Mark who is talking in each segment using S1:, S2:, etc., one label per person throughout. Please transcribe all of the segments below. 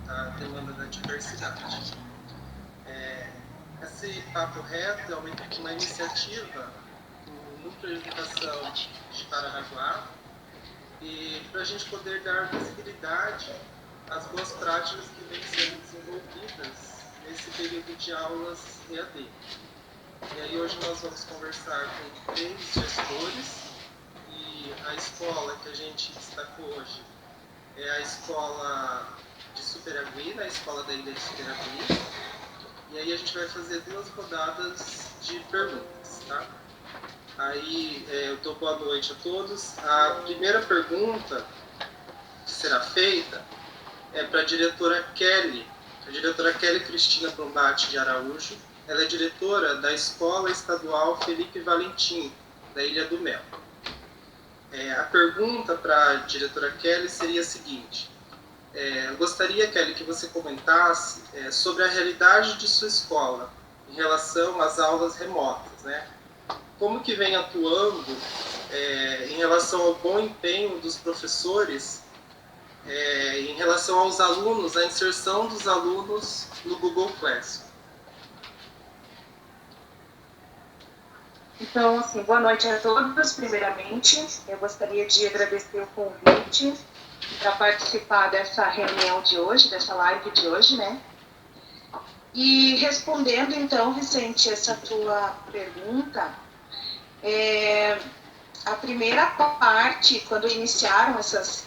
S1: a demanda da diversidade. Esse papo reto é uma iniciativa do Núcleo de Educação de Paranaguá, e para a gente poder dar visibilidade às boas práticas que vêm sendo desenvolvidas nesse período de aulas EAD. E aí hoje nós vamos conversar com 3 gestores, e a escola que a gente destacou hoje é a escola de Superagui, a escola da ilha de Superagui. E aí a gente vai fazer 2 rodadas de perguntas, tá? Aí eu dou boa noite a todos. A primeira pergunta que será feita é para a diretora Kelly Cristina Brombati de Araújo. Ela é diretora da Escola Estadual Felipe Valentim, da Ilha do Mel. A pergunta para a diretora Kelly seria a seguinte: eu gostaria, Kelly, que você comentasse sobre a realidade de sua escola em relação às aulas remotas, né? Como que vem atuando em relação ao bom empenho dos professores em relação aos alunos, a inserção dos alunos no Google Classroom.
S2: Então, assim, boa noite a todos. Primeiramente, eu gostaria de agradecer o convite para participar dessa reunião de hoje, dessa live de hoje, né? E respondendo, então, Vicente, essa tua pergunta, a primeira parte, quando iniciaram essas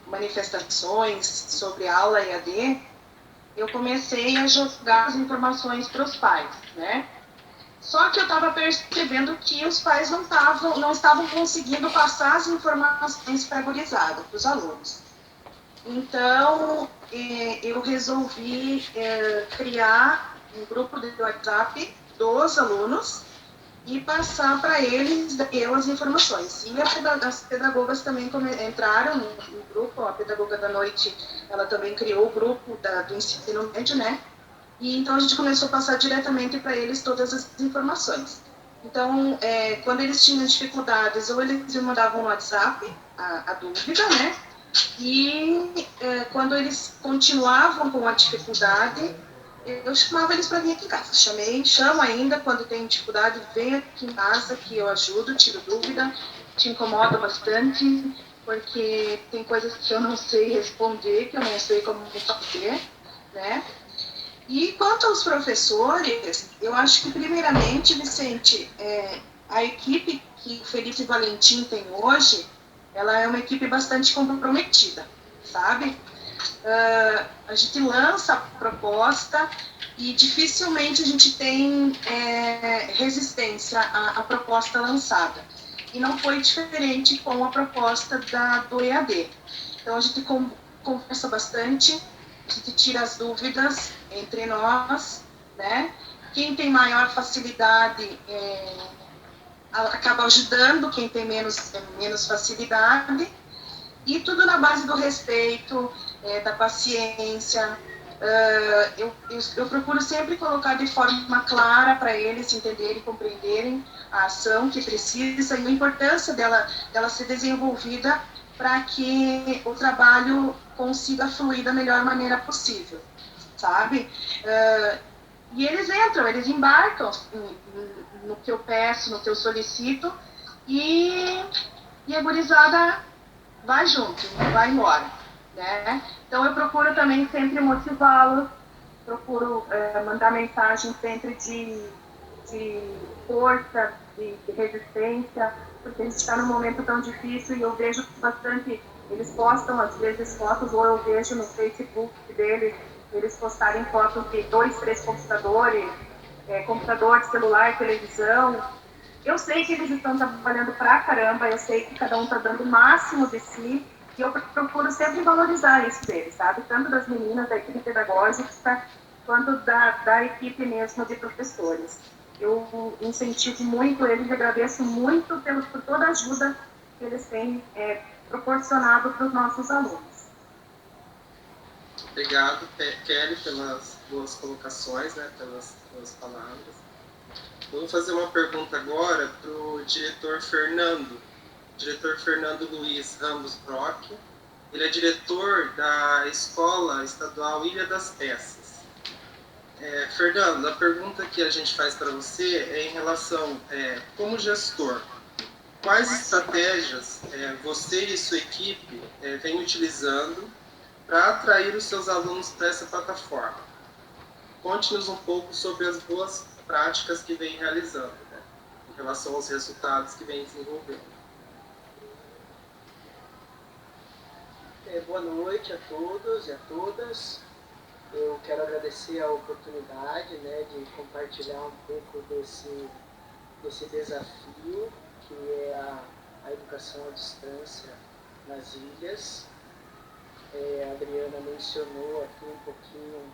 S2: manifestações sobre aula EAD, eu comecei a jogar as informações para os pais, né? Só que eu estava percebendo que os pais não estavam conseguindo passar as informações para a gurizada, para os alunos. Então, eu resolvi criar um grupo de WhatsApp dos alunos e passar para eles as informações. E as pedagogas também entraram no grupo, a pedagoga da noite, ela também criou o grupo do ensino médio, né? E então a gente começou a passar diretamente para eles todas as informações. Então, quando eles tinham dificuldades, ou eles me mandavam no WhatsApp a dúvida, né? E quando eles continuavam com a dificuldade, eu chamava eles para vir aqui em casa. Chamo ainda, quando tem dificuldade, vem aqui em casa que eu ajudo, tiro dúvida, te incomoda bastante, porque tem coisas que eu não sei responder, que eu não sei como fazer, né? E quanto aos professores, eu acho que, primeiramente, Vicente, a equipe que o Felipe Valentim tem hoje, ela é uma equipe bastante comprometida, sabe? A gente lança a proposta e dificilmente a gente tem resistência à proposta lançada. E não foi diferente com a proposta do EAD. Então, a gente conversa bastante, a gente tira as dúvidas entre nós, né? Quem tem maior facilidade acaba ajudando quem tem menos facilidade, e tudo na base do respeito, da paciência. Eu procuro sempre colocar de forma clara para eles entenderem e compreenderem a ação que precisa e a importância dela ser desenvolvida para que o trabalho consiga fluir da melhor maneira possível, sabe? E eles embarcam no que eu peço, no que eu solicito, e a gurizada vai junto, vai embora, né? Então eu procuro também sempre motivá-los, procuro mandar mensagem sempre de força, de resistência, porque a gente está num momento tão difícil, e eu vejo bastante, eles postam às vezes fotos, ou eu vejo no Facebook deles, eles postarem fotos de 2, 3 computadores, computador, celular, televisão. Eu sei que eles estão trabalhando pra caramba, eu sei que cada um está dando o máximo de si, e eu procuro sempre valorizar isso deles, sabe? Tanto das meninas da equipe pedagógica, quanto da equipe mesmo de professores. Eu incentivo muito eles e agradeço muito por toda a ajuda que eles têm proporcionado para os nossos alunos.
S1: Obrigado, Kelly, pelas boas colocações, né, pelas palavras. Vou fazer uma pergunta agora para o diretor Fernando Luiz Ramos Brock. Ele é diretor da Escola Estadual Ilha das Peças. Fernando, a pergunta que a gente faz para você é em relação, como gestor, quais estratégias você e sua equipe vem utilizando para atrair os seus alunos para essa plataforma? Conte-nos um pouco sobre as boas práticas que vem realizando, né, em relação aos resultados que vem desenvolvendo.
S3: Boa noite a todos e a todas. Eu quero agradecer a oportunidade, né, de compartilhar um pouco desse desafio que é a educação à distância nas ilhas. A Adriana mencionou aqui um pouquinho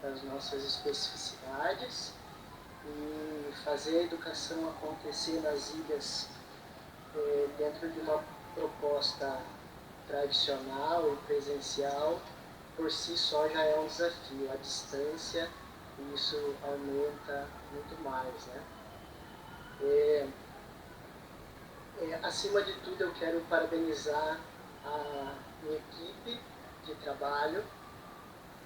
S3: das nossas especificidades, e fazer a educação acontecer nas ilhas dentro de uma proposta tradicional e presencial, por si só já é um desafio. A distância, isso aumenta muito mais, né? Acima de tudo, eu quero parabenizar a minha equipe de trabalho,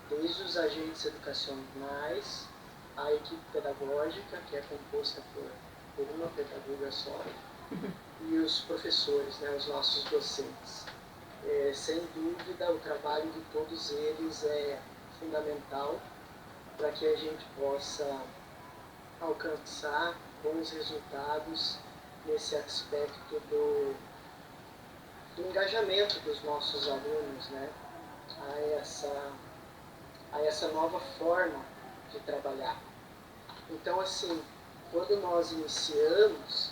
S3: desde os agentes educacionais, a equipe pedagógica, que é composta por uma pedagoga só, e os professores, né, os nossos docentes. Sem dúvida, o trabalho de todos eles é fundamental para que a gente possa alcançar bons resultados nesse aspecto do engajamento dos nossos alunos, né, a essa nova forma de trabalhar. Então, assim, quando nós iniciamos,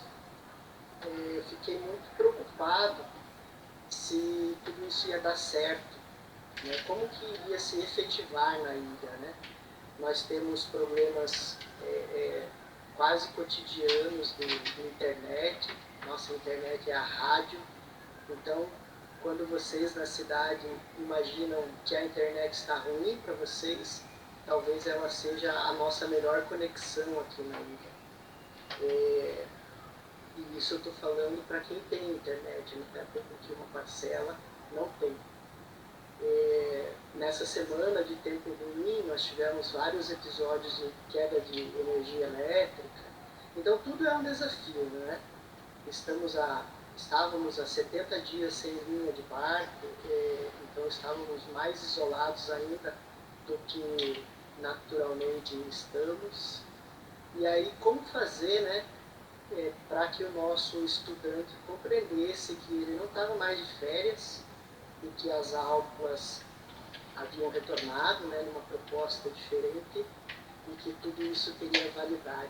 S3: eu fiquei muito preocupado se tudo isso ia dar certo, né? Como que iria se efetivar na ilha, né? Nós temos problemas quase cotidianos de internet. Nossa internet é a rádio. Então, quando vocês na cidade imaginam que a internet está ruim para vocês, talvez ela seja a nossa melhor conexão aqui na ilha. E isso eu estou falando para quem tem internet, né? Porque uma parcela não tem. Nessa semana de tempo ruim, nós tivemos vários episódios de queda de energia elétrica. Então, tudo é um desafio, né? Estávamos há 70 dias sem linha de barco, então estávamos mais isolados ainda do que naturalmente estamos. E aí, como fazer, né, para que o nosso estudante compreendesse que ele não estava mais de férias e que as aulas haviam retornado, né, numa proposta diferente, e que tudo isso teria validade.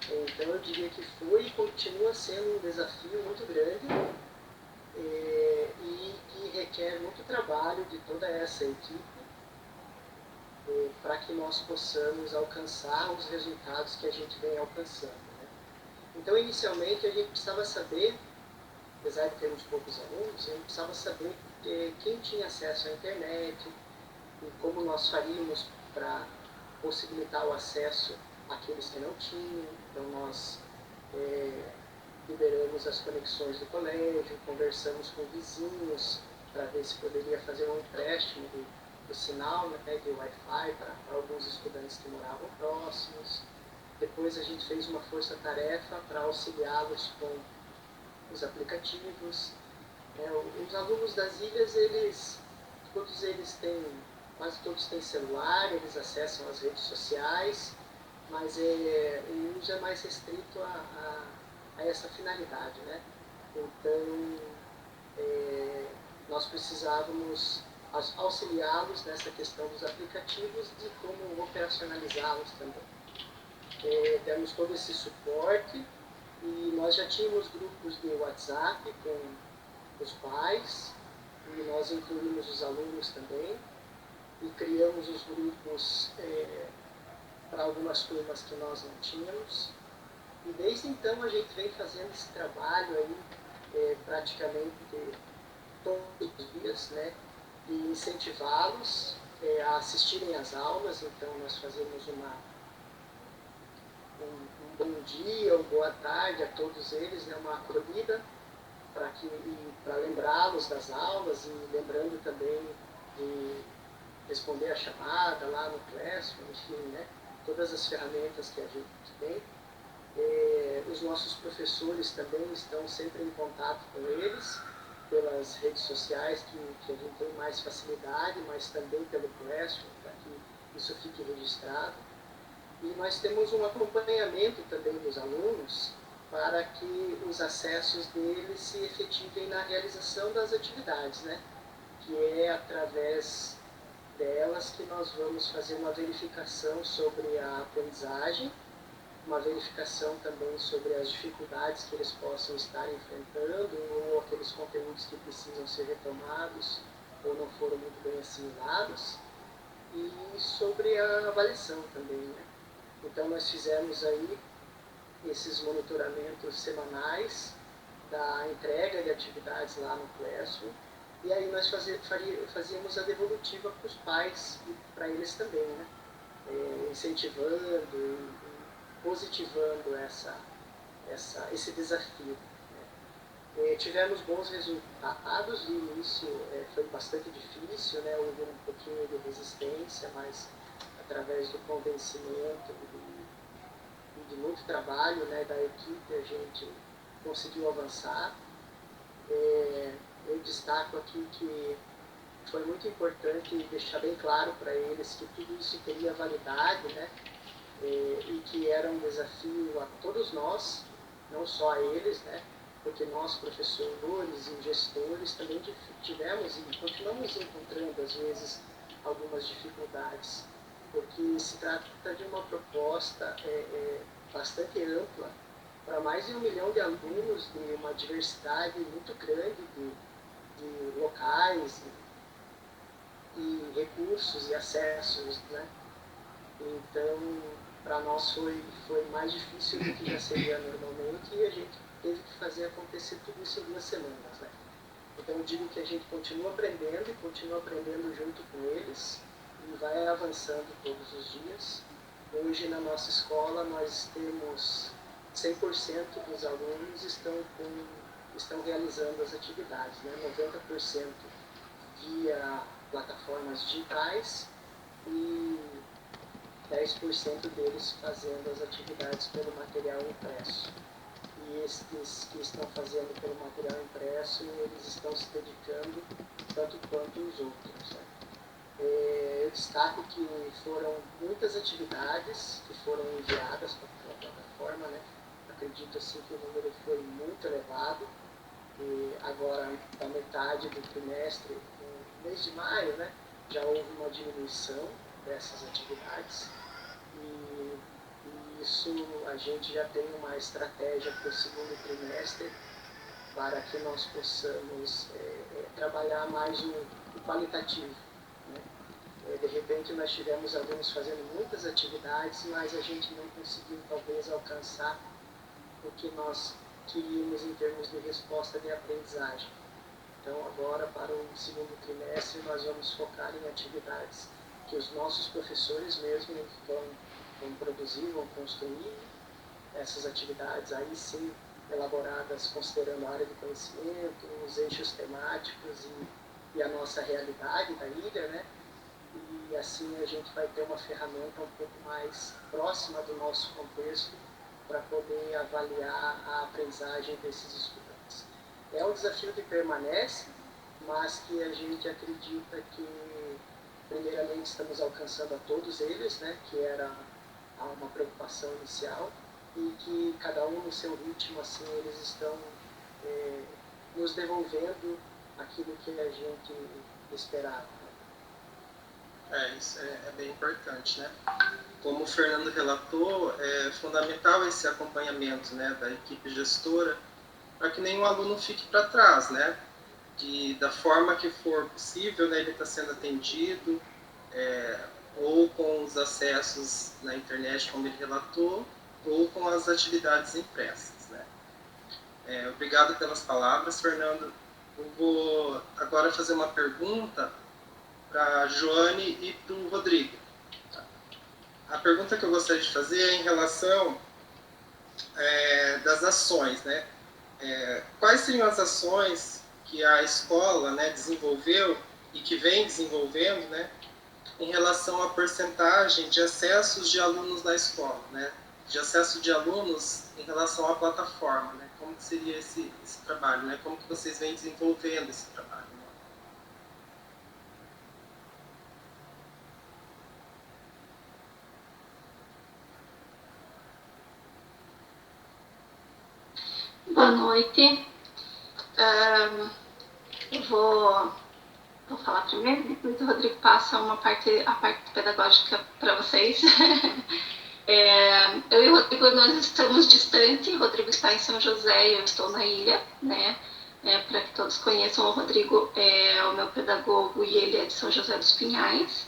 S3: Então, eu diria que foi e continua sendo um desafio muito grande, e que requer muito trabalho de toda essa equipe para que nós possamos alcançar os resultados que a gente vem alcançando, né? Então, inicialmente, a gente precisava saber, apesar de termos poucos alunos, a gente precisava saber quem tinha acesso à internet e como nós faríamos para possibilitar o acesso àqueles que não tinham. Então, nós liberamos as conexões do colégio, conversamos com vizinhos para ver se poderia fazer um empréstimo do sinal, né, de Wi-Fi para alguns estudantes que moravam próximos. Depois a gente fez uma força-tarefa para auxiliá-los com os aplicativos. Os alunos das ilhas, quase todos têm celular, eles acessam as redes sociais, mas o uso é mais restrito a essa finalidade, né? Então, nós precisávamos auxiliá-los nessa questão dos aplicativos e como operacionalizá-los também. Demos todo esse suporte e nós já tínhamos grupos de WhatsApp com os pais, e nós incluímos os alunos também, e criamos os grupos para algumas turmas que nós não tínhamos. E desde então a gente vem fazendo esse trabalho aí praticamente todos os dias, né, de incentivá-los a assistirem às aulas. Então nós fazemos um bom dia ou boa tarde a todos eles, né, uma acolhida, para lembrá-los das aulas e lembrando também de responder a chamada lá no Classroom, enfim, né? Todas as ferramentas que a gente tem. Os nossos professores também estão sempre em contato com eles, pelas redes sociais que a gente tem mais facilidade, mas também pelo Classroom, para que isso fique registrado. E nós temos um acompanhamento também dos alunos para que os acessos deles se efetivem na realização das atividades, né? Que é através delas que nós vamos fazer uma verificação sobre a aprendizagem, uma verificação também sobre as dificuldades que eles possam estar enfrentando ou aqueles conteúdos que precisam ser retomados ou não foram muito bem assimilados, e sobre a avaliação também, né? Então nós fizemos aí esses monitoramentos semanais da entrega de atividades lá no Classroom, e aí nós fazíamos a devolutiva para os pais e para eles também, né? Incentivando e positivando esse desafio. Né? Tivemos bons resultados. No início foi bastante difícil, né? Houve um pouquinho de resistência, mas através do convencimento e de muito trabalho, né, da equipe, a gente conseguiu avançar. Eu destaco aqui que foi muito importante deixar bem claro para eles que tudo isso teria validade, né? E que era um desafio a todos nós, não só a eles, né? Porque nós, professores e gestores, também tivemos e continuamos encontrando, às vezes, algumas dificuldades, porque se trata de uma proposta bastante ampla para mais de 1 milhão de alunos de uma diversidade muito grande de locais e recursos e acessos, né? Então, para nós foi mais difícil do que já seria normalmente, e a gente teve que fazer acontecer tudo isso em 2 semanas, né? Então eu digo que a gente continua aprendendo e continua aprendendo junto com eles e vai avançando todos os dias. Hoje na nossa escola nós temos 100% dos alunos estão realizando as atividades, né? 90% via plataformas digitais e 10% deles fazendo as atividades pelo material impresso. E esses que estão fazendo pelo material impresso, eles estão se dedicando tanto quanto os outros. Né? Eu destaco que foram muitas atividades que foram enviadas para a plataforma, né? Acredito assim que o número foi muito elevado. E agora, na metade do trimestre, no mês de maio, né, já houve uma diminuição dessas atividades. E isso a gente já tem uma estratégia para o segundo trimestre para que nós possamos trabalhar mais o qualitativo. Né? De repente nós tivemos alunos fazendo muitas atividades, mas a gente não conseguiu talvez alcançar o que nós queríamos em termos de resposta de aprendizagem. Então agora para o segundo trimestre nós vamos focar em atividades que os nossos professores mesmo vão produzir, vão construir essas atividades, aí sim elaboradas considerando a área de conhecimento, os eixos temáticos e a nossa realidade da ilha, né? E assim a gente vai ter uma ferramenta um pouco mais próxima do nosso contexto para poder avaliar a aprendizagem desses estudantes. É um desafio que permanece, mas que a gente acredita que primeiramente estamos alcançando a todos eles, né, que era uma preocupação inicial, e que cada um no seu ritmo, assim, eles estão nos devolvendo aquilo que a gente esperava.
S1: Isso é bem importante, né? Como o Fernando relatou, é fundamental esse acompanhamento, né, da equipe gestora, para que nenhum aluno fique para trás, né? Que da forma que for possível, né, ele está sendo atendido, ou com os acessos na internet, como ele relatou, ou com as atividades impressas, né? Obrigado pelas palavras, Fernando. Eu vou agora fazer uma pergunta para a Joane e para o Rodrigo. A pergunta que eu gostaria de fazer é em relação das ações, né? quais seriam as ações que a escola, né, desenvolveu e que vem desenvolvendo, né, em relação à porcentagem de acessos de alunos na escola, né, de acesso de alunos em relação à plataforma, né, como que seria esse trabalho, né, como que vocês vêm desenvolvendo esse trabalho? Né?
S4: Boa noite. Eu vou falar primeiro, depois o Rodrigo passa a parte pedagógica para vocês. Eu e o Rodrigo, nós estamos distantes. O Rodrigo está em São José e eu estou na ilha, né? Para que todos conheçam, o Rodrigo é o meu pedagogo e ele é de São José dos Pinhais.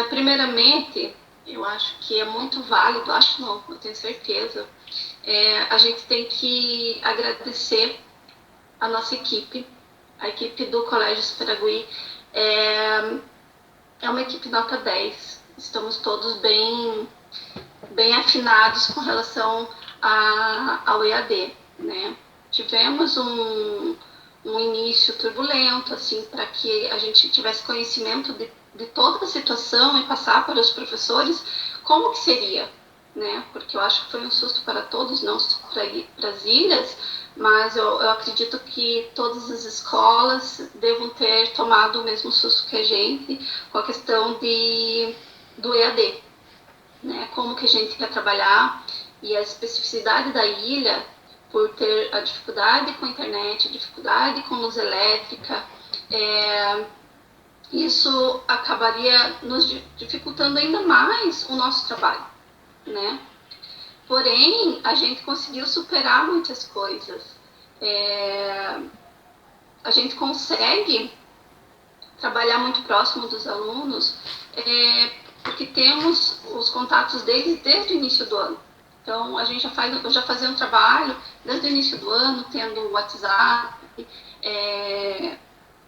S4: Primeiramente, eu acho que é muito válido, acho não, eu tenho certeza, a gente tem que agradecer a nossa equipe, a equipe do Colégio Esperagui é uma equipe nota 10, estamos todos bem afinados com relação ao EAD, né? Tivemos um início turbulento, assim, para que a gente tivesse conhecimento de toda a situação e passar para os professores como que seria, né? Porque eu acho que foi um susto para todos, não só para as ilhas, mas eu acredito que todas as escolas devam ter tomado o mesmo susto que a gente com a questão do EAD, né? Como que a gente quer trabalhar e a especificidade da ilha, por ter a dificuldade com a internet, a dificuldade com luz elétrica, isso acabaria nos dificultando ainda mais o nosso trabalho, né? Porém, a gente conseguiu superar muitas coisas. A gente consegue trabalhar muito próximo dos alunos, porque temos os contatos deles desde o início do ano. Então, a gente já fazia um trabalho desde o início do ano, tendo o WhatsApp,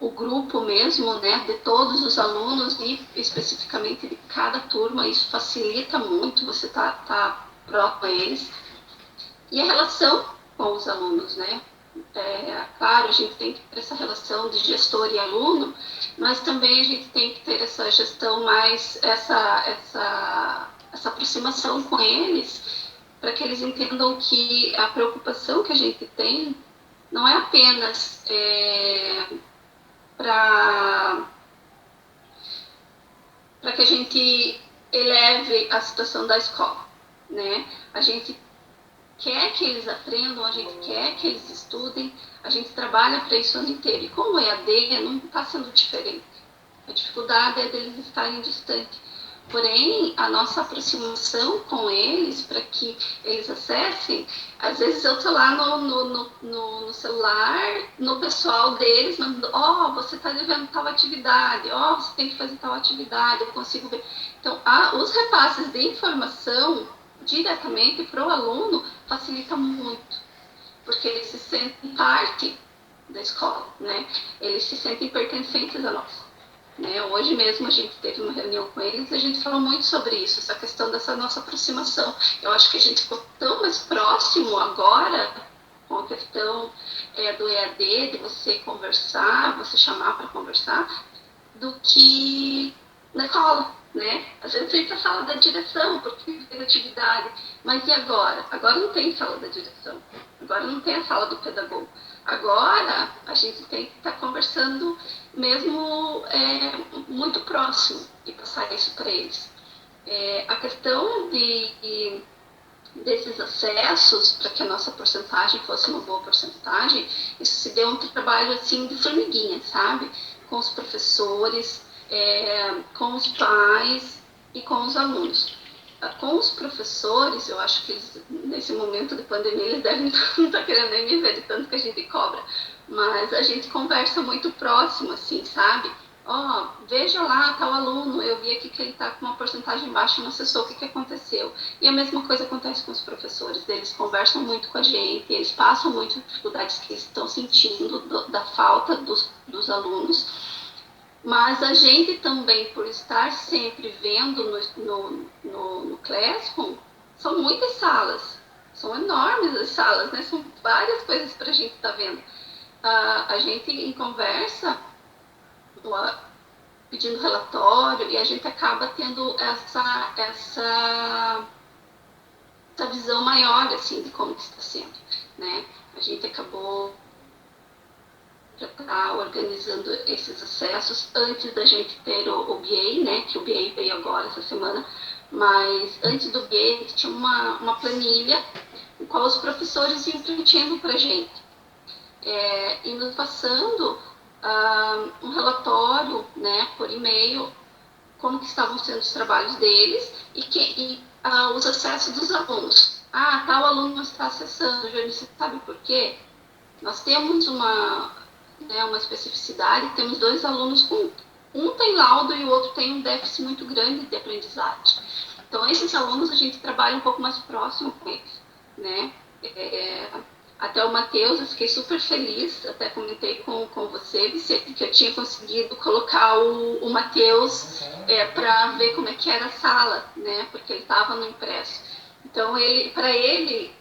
S4: o grupo mesmo, né, de todos os alunos e especificamente de cada turma. Isso facilita muito, você tá próximo a eles. E a relação com os alunos, né? Claro, a gente tem que ter essa relação de gestor e aluno, mas também a gente tem que ter essa gestão mais, essa aproximação com eles, para que eles entendam que a preocupação que a gente tem não é apenas para que a gente eleve a situação da escola, né? A gente quer que eles aprendam, a gente quer que eles estudem, a gente trabalha para isso o ano inteiro. E como o EAD não está sendo diferente, a dificuldade é deles estarem distantes. Porém, a nossa aproximação com eles, para que eles acessem, às vezes eu estou lá no celular, no pessoal deles, você está devendo tal atividade, você tem que fazer tal atividade, eu consigo ver. Então, os repasses de informação diretamente para o aluno facilita muito, porque eles se sentem parte da escola, né? Eles se sentem pertencentes a nós. Né? Hoje mesmo a gente teve uma reunião com eles e a gente falou muito sobre isso, essa questão dessa nossa aproximação. Eu acho que a gente ficou tão mais próximo agora com a questão do EAD, de você conversar, você chamar para conversar, do que na escola, né? Às vezes a gente para a sala da direção, porque tem atividade, mas e agora? Agora não tem sala da direção, agora não tem a sala do pedagogo. Agora a gente tem que estar conversando mesmo muito próximo e passar isso para eles. A questão desses acessos, para que a nossa porcentagem fosse uma boa porcentagem, isso se deu um trabalho assim de formiguinha, sabe? Com os professores, com os pais e com os alunos. Com os professores, eu acho que eles, nesse momento de pandemia, eles devem não estar querendo nem me ver de tanto que a gente cobra, mas a gente conversa muito próximo, assim, sabe? Veja lá tal aluno, eu vi aqui que ele está com uma porcentagem baixa, não acessou, o que aconteceu? E a mesma coisa acontece com os professores, eles conversam muito com a gente, eles passam muitas dificuldades que eles estão sentindo da falta dos alunos, mas a gente também, por estar sempre vendo no Classroom, são muitas salas, são enormes as salas, né? São várias coisas para a gente estar vendo. A gente em conversa, pedindo relatório, e a gente acaba tendo essa visão maior, assim, de como que está sendo, né? A gente acabou já está organizando esses acessos antes da gente ter o BA, né? Que o BA veio agora essa semana, mas antes do BA tinha uma planilha em qual os professores iam preenchendo para a gente, indo passando um relatório, né, por e-mail, como que estavam sendo os trabalhos deles e os acessos dos alunos. Tal aluno não está acessando, Júlio, você sabe por quê? Nós temos uma especificidade, temos 2 alunos com um tem laudo e o outro tem um déficit muito grande de aprendizagem. Então, esses alunos a gente trabalha um pouco mais próximo com eles, né? Até o Matheus, eu fiquei super feliz, até comentei com você, Vicente, que eu tinha conseguido colocar o Matheus para ver como é que era a sala, né? Porque ele estava no impresso. Então, ele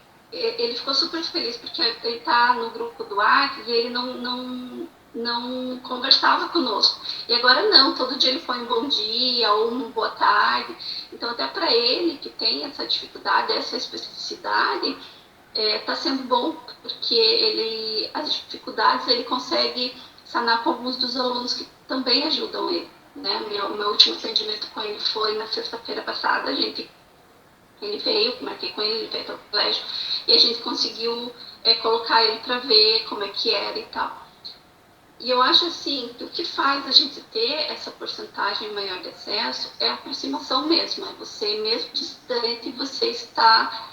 S4: ficou super feliz, porque ele está no grupo do WhatsApp e ele não conversava conosco. E agora não, todo dia ele põe um bom dia ou uma boa tarde. Então, até para ele, que tem essa dificuldade, essa especificidade, está sendo bom, porque as dificuldades ele consegue sanar com alguns dos alunos que também ajudam ele, né? Meu último atendimento com ele foi na sexta-feira passada. Ele veio, marquei com ele veio para o colégio, e a gente conseguiu colocar ele para ver como é que era e tal. E eu acho assim, que o que faz a gente ter essa porcentagem maior de acesso é a aproximação mesmo, é você mesmo distante, você está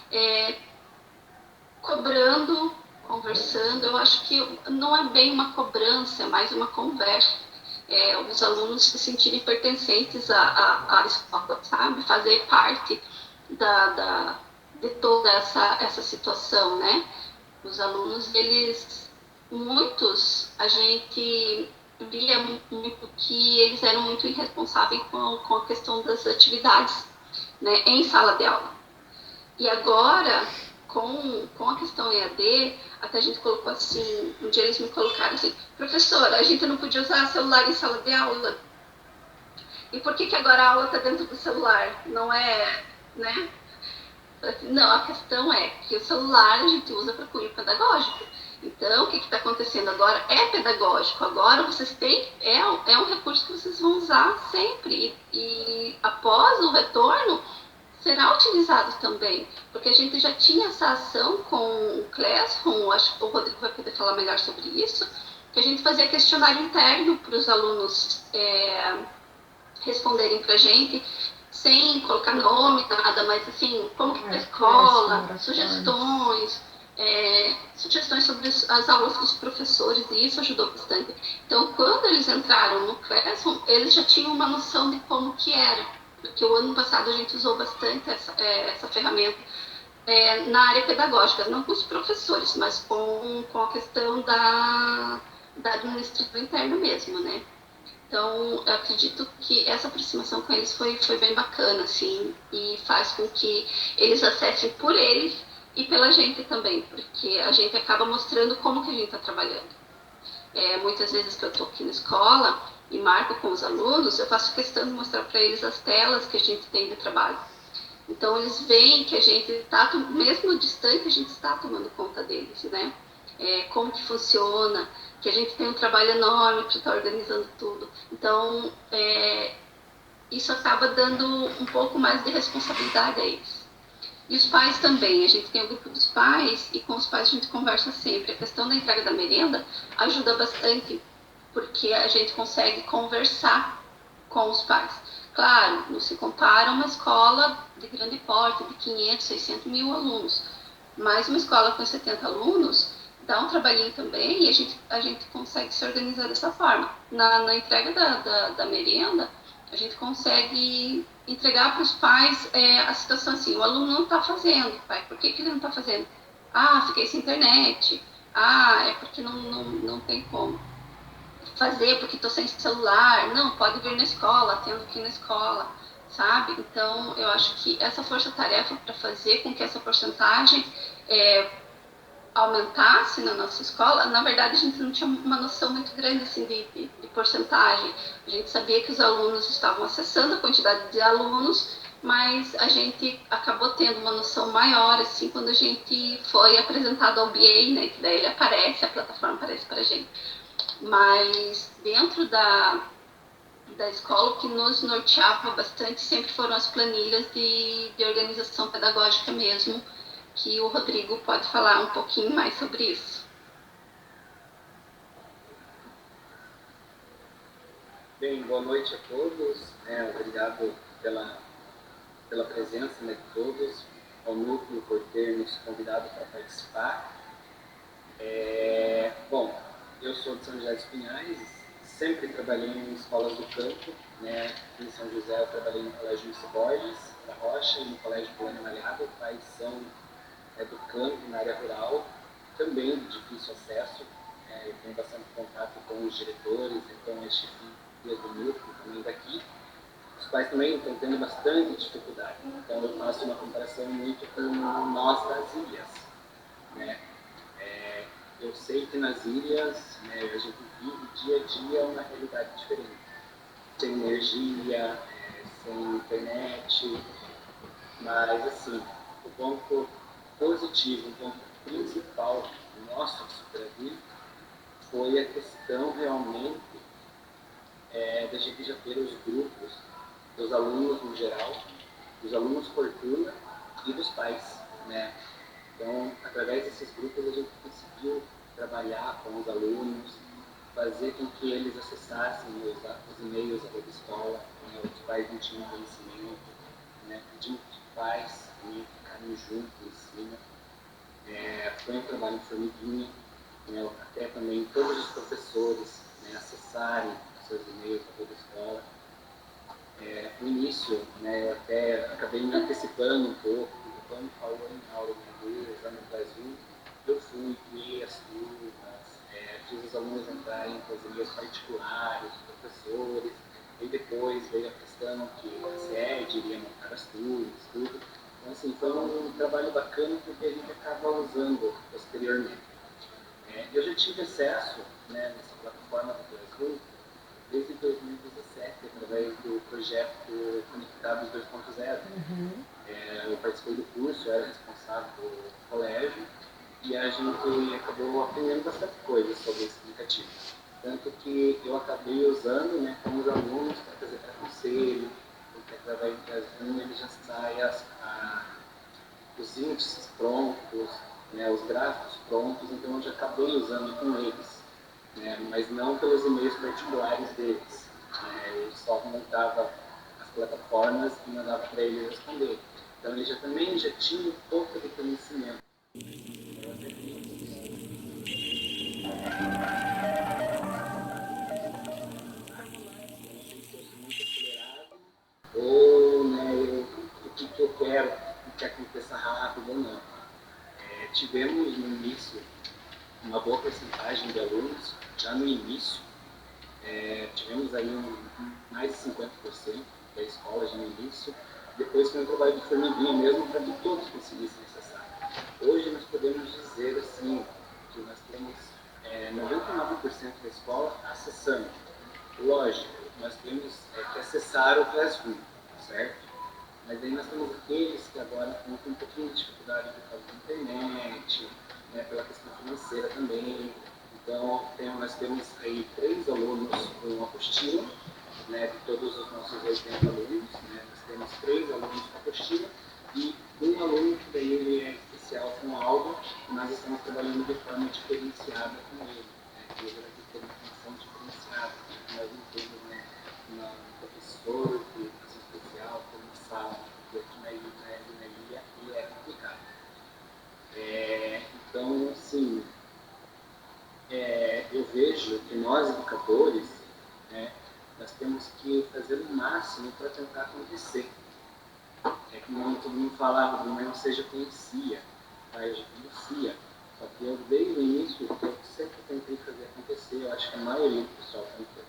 S4: cobrando, conversando. Eu acho que não é bem uma cobrança, é mais uma conversa. Os alunos se sentirem pertencentes à escola, sabe? Fazer parte de toda essa situação, né? Os alunos, muitos, a gente via muito que eles eram muito irresponsáveis com a questão das atividades, né, em sala de aula. E agora, com a questão EAD, até a gente colocou assim, um dia eles me colocaram assim: professora, a gente não podia usar celular em sala de aula. E por que agora a aula está dentro do celular? Não é, né? Não, a questão é que o celular a gente usa para cunho pedagógico. Então, o que está acontecendo agora é pedagógico. Agora vocês têm, é um recurso que vocês vão usar sempre. E após o retorno, será utilizado também. Porque a gente já tinha essa ação com o Classroom, acho que o Rodrigo vai poder falar melhor sobre isso, que a gente fazia questionário interno para os alunos responderem para a gente, sem colocar nome, nada, mas assim, como que a escola, sugestões sobre as aulas dos professores, e isso ajudou bastante. Então, quando eles entraram no Classroom, eles já tinham uma noção de como que era, porque o ano passado a gente usou bastante essa ferramenta na área pedagógica, não com os professores, mas com a questão da administração interna mesmo, né? Então, eu acredito que essa aproximação com eles foi bem bacana, assim, e faz com que eles acessem por eles e pela gente também, porque a gente acaba mostrando como que a gente está trabalhando. Muitas vezes que eu estou aqui na escola e marco com os alunos, eu faço questão de mostrar para eles as telas que a gente tem de trabalho. Então, eles veem que a gente está, mesmo distante, a gente está tomando conta deles, né? Como que funciona, que a gente tem um trabalho enorme para estar organizando tudo. Então, isso acaba dando um pouco mais de responsabilidade a eles. E os pais também, a gente tem o grupo dos pais, e com os pais a gente conversa sempre. A questão da entrega da merenda ajuda bastante, porque a gente consegue conversar com os pais. Claro, não se compara uma escola de grande porte, de 500, 600 mil alunos, mas uma escola com 70 alunos dá um trabalhinho também, e a gente consegue se organizar dessa forma. Na entrega da merenda, a gente consegue entregar para os pais a situação assim: o aluno não está fazendo, pai, por que ele não está fazendo? Fiquei sem internet, é porque não tem como fazer, porque estou sem celular, não, pode vir na escola, atendo aqui na escola, sabe? Então, eu acho que essa força-tarefa para fazer com que essa porcentagem aumentasse na nossa escola, na verdade a gente não tinha uma noção muito grande assim, de porcentagem. A gente sabia que os alunos estavam acessando, a quantidade de alunos, mas a gente acabou tendo uma noção maior assim, quando a gente foi apresentado ao BA, né, que daí ele aparece, a plataforma aparece para a gente. Mas dentro da escola, o que nos norteava bastante sempre foram as planilhas de organização pedagógica mesmo, que o Rodrigo pode falar um pouquinho mais sobre isso.
S5: Bem, boa noite a todos. Obrigado pela presença, né, de todos, ao núcleo por ter nos convidado para participar. Bom, eu sou de São José dos Pinhais, sempre trabalhei em escolas do campo, né? Aqui em São José eu trabalhei no Colégio Luiz Borges da Rocha e no Colégio Colônia Malhada, pais são do campo, na área rural, também de difícil acesso. Eu tenho bastante contato com os diretores e com as chefias do núcleo também daqui. Os pais também estão tendo bastante dificuldade, então eu faço uma comparação muito com nós das ilhas, né? Eu sei que nas ilhas, né, a gente vive dia a dia uma realidade diferente, sem energia, sem internet, mas assim, o ponto positivo, o ponto principal nosso de superar foi a questão realmente da gente já ter os grupos dos alunos no geral, dos alunos fortuna e dos pais, né? Então, através desses grupos a gente conseguiu trabalhar com os alunos, fazer com que eles acessassem os e-mails da escola, né? Os pais não tinham conhecimento, né? Pedimos que os pais ficarem juntos em cima. Foi um trabalho de formiguinha, né? Até também todos os professores, né, acessarem os seus e-mails da escola. No início, né, eu até acabei me antecipando um pouco, quando falou em aula de Exame Brasil, eu fui ver as turmas, fiz os alunos entrarem com as e-mails particulares, professores, e depois veio a questão que a SED iria montar as turmas, tudo. Então, assim, foi um trabalho bacana porque a gente acaba usando posteriormente. Eu já tive acesso, né, nessa plataforma do Brasil desde 2017, através do projeto Conectados 2.0. Eu participei do curso, eu era responsável do colégio, e a gente acabou aprendendo bastante coisa sobre esse aplicativo. Tanto que eu acabei usando, né, com os alunos para fazer conselho, porque através do Zoom ele já sai os índices prontos, né, os gráficos prontos, então eu já acabei usando com eles, né, mas não pelos e-mails particulares deles. Eu só montava as plataformas e mandava para eles responder. Então ele também já tinha um pouco de conhecimento. Ou, né, o que eu quero que aconteça rápido ou não. Tivemos no início uma boa porcentagem de alunos, já no início, tivemos aí mais de 50% da escola já no início, depois foi um trabalho de formiguinha mesmo para que todos conseguissem acessar. Hoje nós podemos dizer assim, que nós temos 99% da escola acessando. Lógico, nós temos que acessar o Classroom, certo? Mas aí nós temos aqueles que agora estão com um pouquinho de dificuldade por causa da internet, né, pela questão financeira também. Então, nós temos aí 3 alunos com apostila, né, de todos os nossos 80 alunos, né, nós temos 3 alunos com apostila e um aluno que daí ele é especial com aula, e nós estamos trabalhando de forma diferenciada com ele, né, que ele vai ter uma formação diferenciada, que nós não temos, né, um professor de educação especial, como uma sala, que aqui na ilha e é complicado. Então, assim, eu vejo que nós, educadores, né, nós temos que fazer o máximo para tentar acontecer. Como todo mundo falava, não seja conhecia, tá? Eu já conhecia, só que eu desde o início eu sempre tentei fazer acontecer, eu acho que a maioria do pessoal tentou,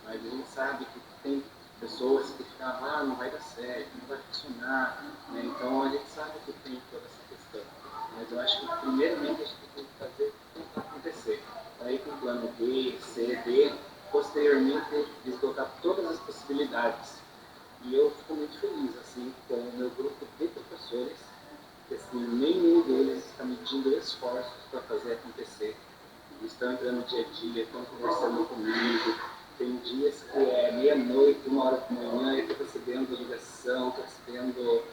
S5: mas a gente sabe que tem pessoas que ficavam, não vai dar certo, não vai funcionar, né? Então a gente sabe que tem toda essa questão. Mas eu acho que primeiramente a gente tem que fazer acontecer. Aí com o plano B, C, D, posteriormente esgotar todas as possibilidades. E eu fico muito feliz assim, com o meu grupo de professores, que assim, nenhum deles está medindo esforços para fazer acontecer. Eles estão entrando no dia a dia, estão conversando comigo. Tem dias que é meia-noite, 1 hora da manhã, eu estou recebendo ligação, estou recebendo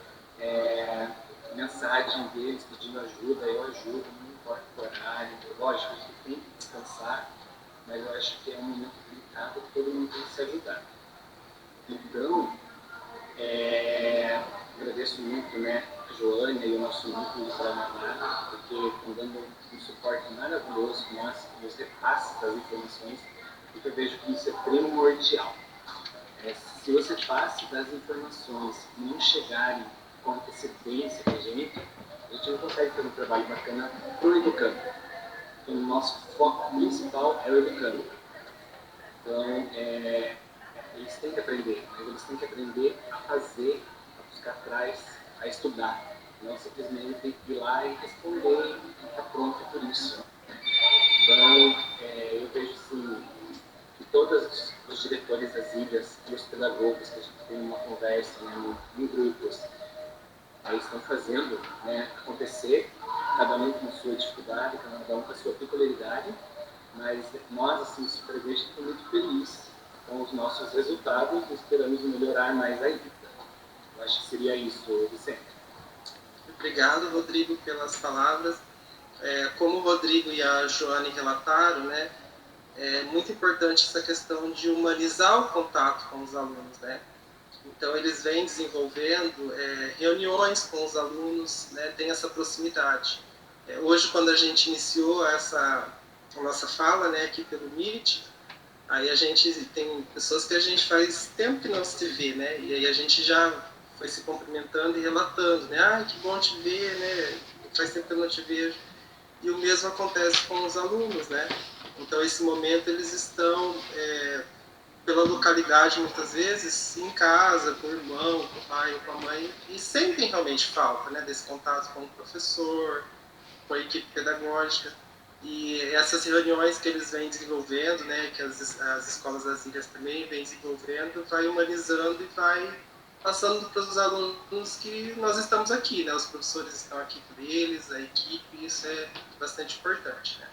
S5: mensagem deles pedindo ajuda, eu ajudo, não importa o horário. Lógico que tem que descansar, mas eu acho que é um momento delicado que todo mundo tem que se ajudar. Então, agradeço muito, né, a Joânia e o nosso núcleo de Paraná, porque estão dando um suporte maravilhoso para nós, que nos repasse das informações, porque eu vejo que isso é primordial. Se você passe das informações e não chegarem com antecedência para a gente não consegue ter um trabalho bacana para o educando. Então, o nosso foco principal é o educando. Então, eles têm que aprender, mas eles têm que aprender a fazer, a buscar atrás, a estudar. Não simplesmente ir lá e responder e estar pronto por isso. Então, eu vejo assim, que todos os diretores das ilhas e os pedagogos que a gente tem uma conversa, né, em grupos, eles estão fazendo, né, acontecer, cada um com a sua dificuldade, cada um com a sua peculiaridade, mas nós, assim, supervisores, estamos muito felizes com os nossos resultados e esperamos melhorar mais ainda. Eu acho que seria isso, Vicente.
S1: Obrigado, Rodrigo, pelas palavras. Como o Rodrigo e a Joane relataram, né, é muito importante essa questão de humanizar o contato com os alunos, né? Então, eles vêm desenvolvendo reuniões com os alunos, né, tem essa proximidade. Hoje, quando a gente iniciou a nossa fala, né, aqui pelo Meet, aí a gente tem pessoas que a gente faz tempo que não se vê, né? E aí a gente já foi se cumprimentando e relatando, né? Ah, que bom te ver, né? Faz tempo que eu não te vejo. E o mesmo acontece com os alunos, né? Então, esse momento, eles estão pela localidade, muitas vezes, em casa, com o irmão, com o pai ou com a mãe, e sentem realmente falta, né, desse contato com o professor, com a equipe pedagógica. E essas reuniões que eles vêm desenvolvendo, né, que as escolas das ilhas também vêm desenvolvendo, vai humanizando e vai passando para os alunos que nós estamos aqui, né, os professores estão aqui por eles, a equipe, isso é bastante importante, né.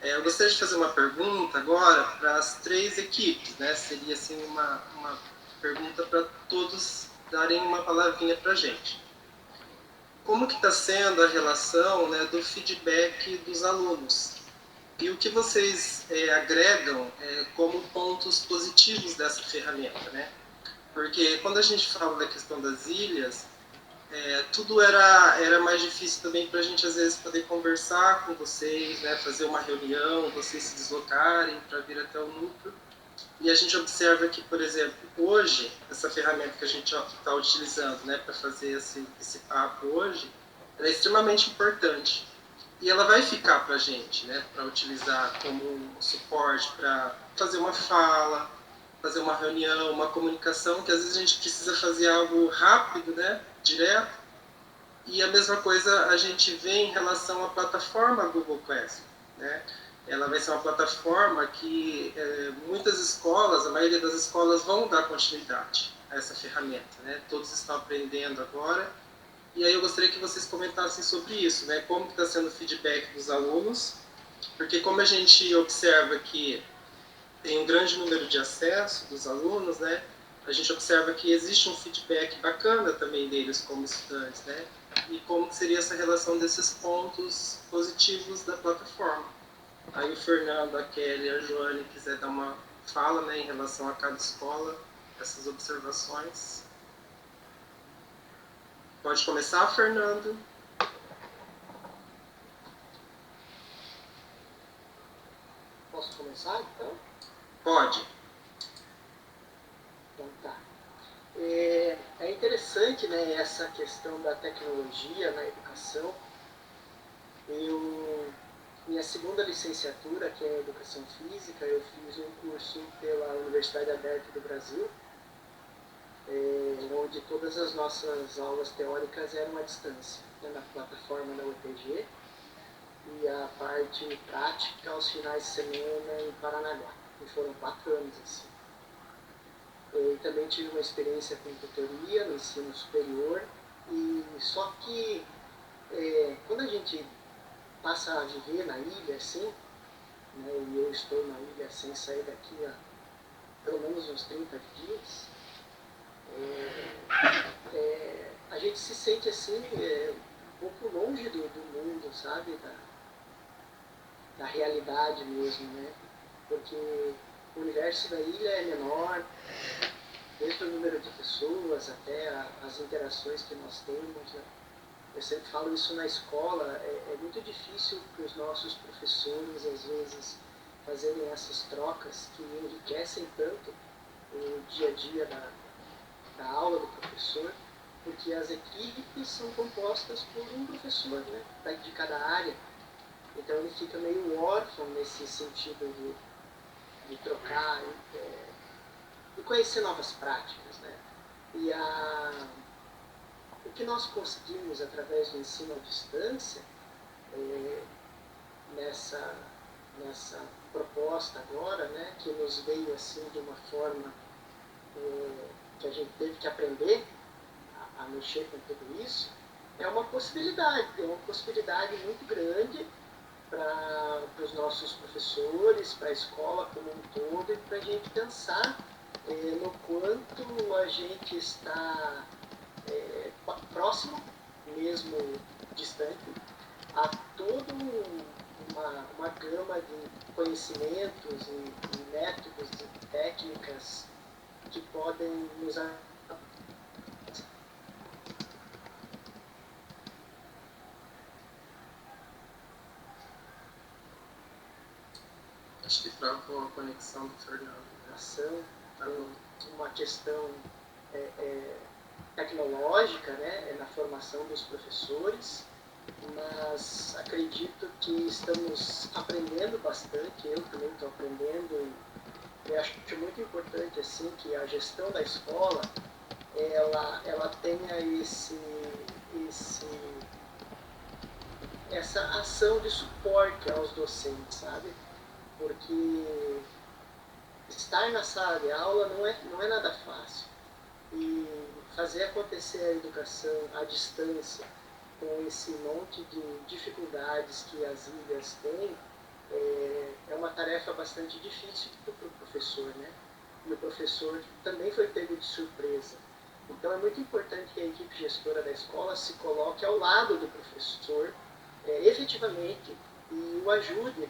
S1: Eu gostaria de fazer uma pergunta agora para as 3 equipes, né? Seria assim uma pergunta para todos darem uma palavrinha para a gente. Como que está sendo a relação, né, do feedback dos alunos? E o que vocês agregam como pontos positivos dessa ferramenta, né? Porque quando a gente fala da questão das ilhas, tudo era mais difícil também para a gente, às vezes, poder conversar com vocês, né, fazer uma reunião, vocês se deslocarem para vir até o núcleo. E a gente observa que, por exemplo, hoje, essa ferramenta que a gente está utilizando, né, para fazer esse papo hoje, ela é extremamente importante. E ela vai ficar para a gente, né, para utilizar como um suporte para fazer uma fala, fazer uma reunião, uma comunicação, que às vezes a gente precisa fazer algo rápido, né, direto. E a mesma coisa a gente vê em relação à plataforma Google Classroom, né? Ela vai ser uma plataforma que muitas escolas, a maioria das escolas vão dar continuidade a essa ferramenta, né? Todos estão aprendendo agora. E aí eu gostaria que vocês comentassem sobre isso, né? Como está sendo o feedback dos alunos, porque como a gente observa que tem um grande número de acesso dos alunos, né? A gente observa que existe um feedback bacana também deles como estudantes, né? E como seria essa relação desses pontos positivos da plataforma. Aí o Fernando, a Kelly e a Joane quiser dar uma fala, né, em relação a cada escola, essas observações. Pode começar, Fernando?
S3: Posso começar, então?
S1: Pode.
S3: Então tá. É interessante, né, essa questão da tecnologia na educação. Minha segunda licenciatura, que é Educação Física, eu fiz um curso pela Universidade Aberta do Brasil, onde todas as nossas aulas teóricas eram à distância, né, na plataforma da UPG, e a parte prática aos finais de semana em Paranaguá. E foram 4 anos assim. Eu também tive uma experiência com tutoria no ensino superior, e só que quando a gente passa a viver na ilha assim, né, e eu estou na ilha sem sair daqui há pelo menos uns 30 dias, a gente se sente assim um pouco longe do mundo, sabe, da realidade mesmo, né? Porque o universo da ilha é menor, desde o número de pessoas até as interações que nós temos, né? Eu sempre falo isso na escola, é muito difícil para os nossos professores, às vezes, fazerem essas trocas que enriquecem tanto o dia a dia da aula do professor, porque as equipes são compostas por um professor, né, de cada área. Então ele fica meio órfão nesse sentido de trocar e conhecer novas práticas, né? E o que nós conseguimos através do ensino à distância, nessa proposta agora, né, que nos veio assim de uma forma que a gente teve que aprender a mexer com tudo isso, é uma possibilidade muito grande para os nossos professores, para a escola como um todo, e para a gente pensar no quanto a gente está próximo, mesmo distante, a toda uma gama de conhecimentos e métodos e técnicas que podem nos ajudar.
S1: Acho que travou a conexão do Fernando.
S3: Uma questão tecnológica, né, na formação dos professores, mas acredito que estamos aprendendo bastante, eu também estou aprendendo, e acho muito importante assim, que a gestão da escola ela tenha essa ação de suporte aos docentes, sabe? Porque estar na sala de aula não é nada fácil. E fazer acontecer a educação à distância, com esse monte de dificuldades que as ilhas têm, é uma tarefa bastante difícil para o professor, né? E o professor também foi pego de surpresa. Então é muito importante que a equipe gestora da escola se coloque ao lado do professor, efetivamente, e o ajude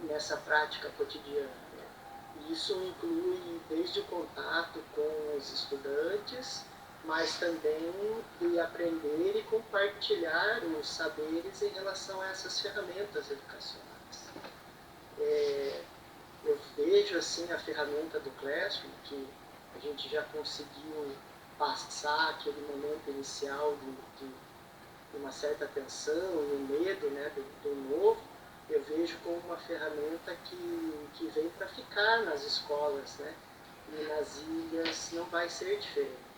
S3: nessa prática cotidiana. E isso inclui desde o contato com os estudantes, mas também de aprender e compartilhar os saberes em relação a essas ferramentas educacionais. Eu vejo assim a ferramenta do Classroom, que a gente já conseguiu passar aquele momento inicial de uma certa tensão e um medo, né, do novo. Eu vejo como uma ferramenta que vem para ficar nas escolas, né? E nas ilhas não vai ser diferente.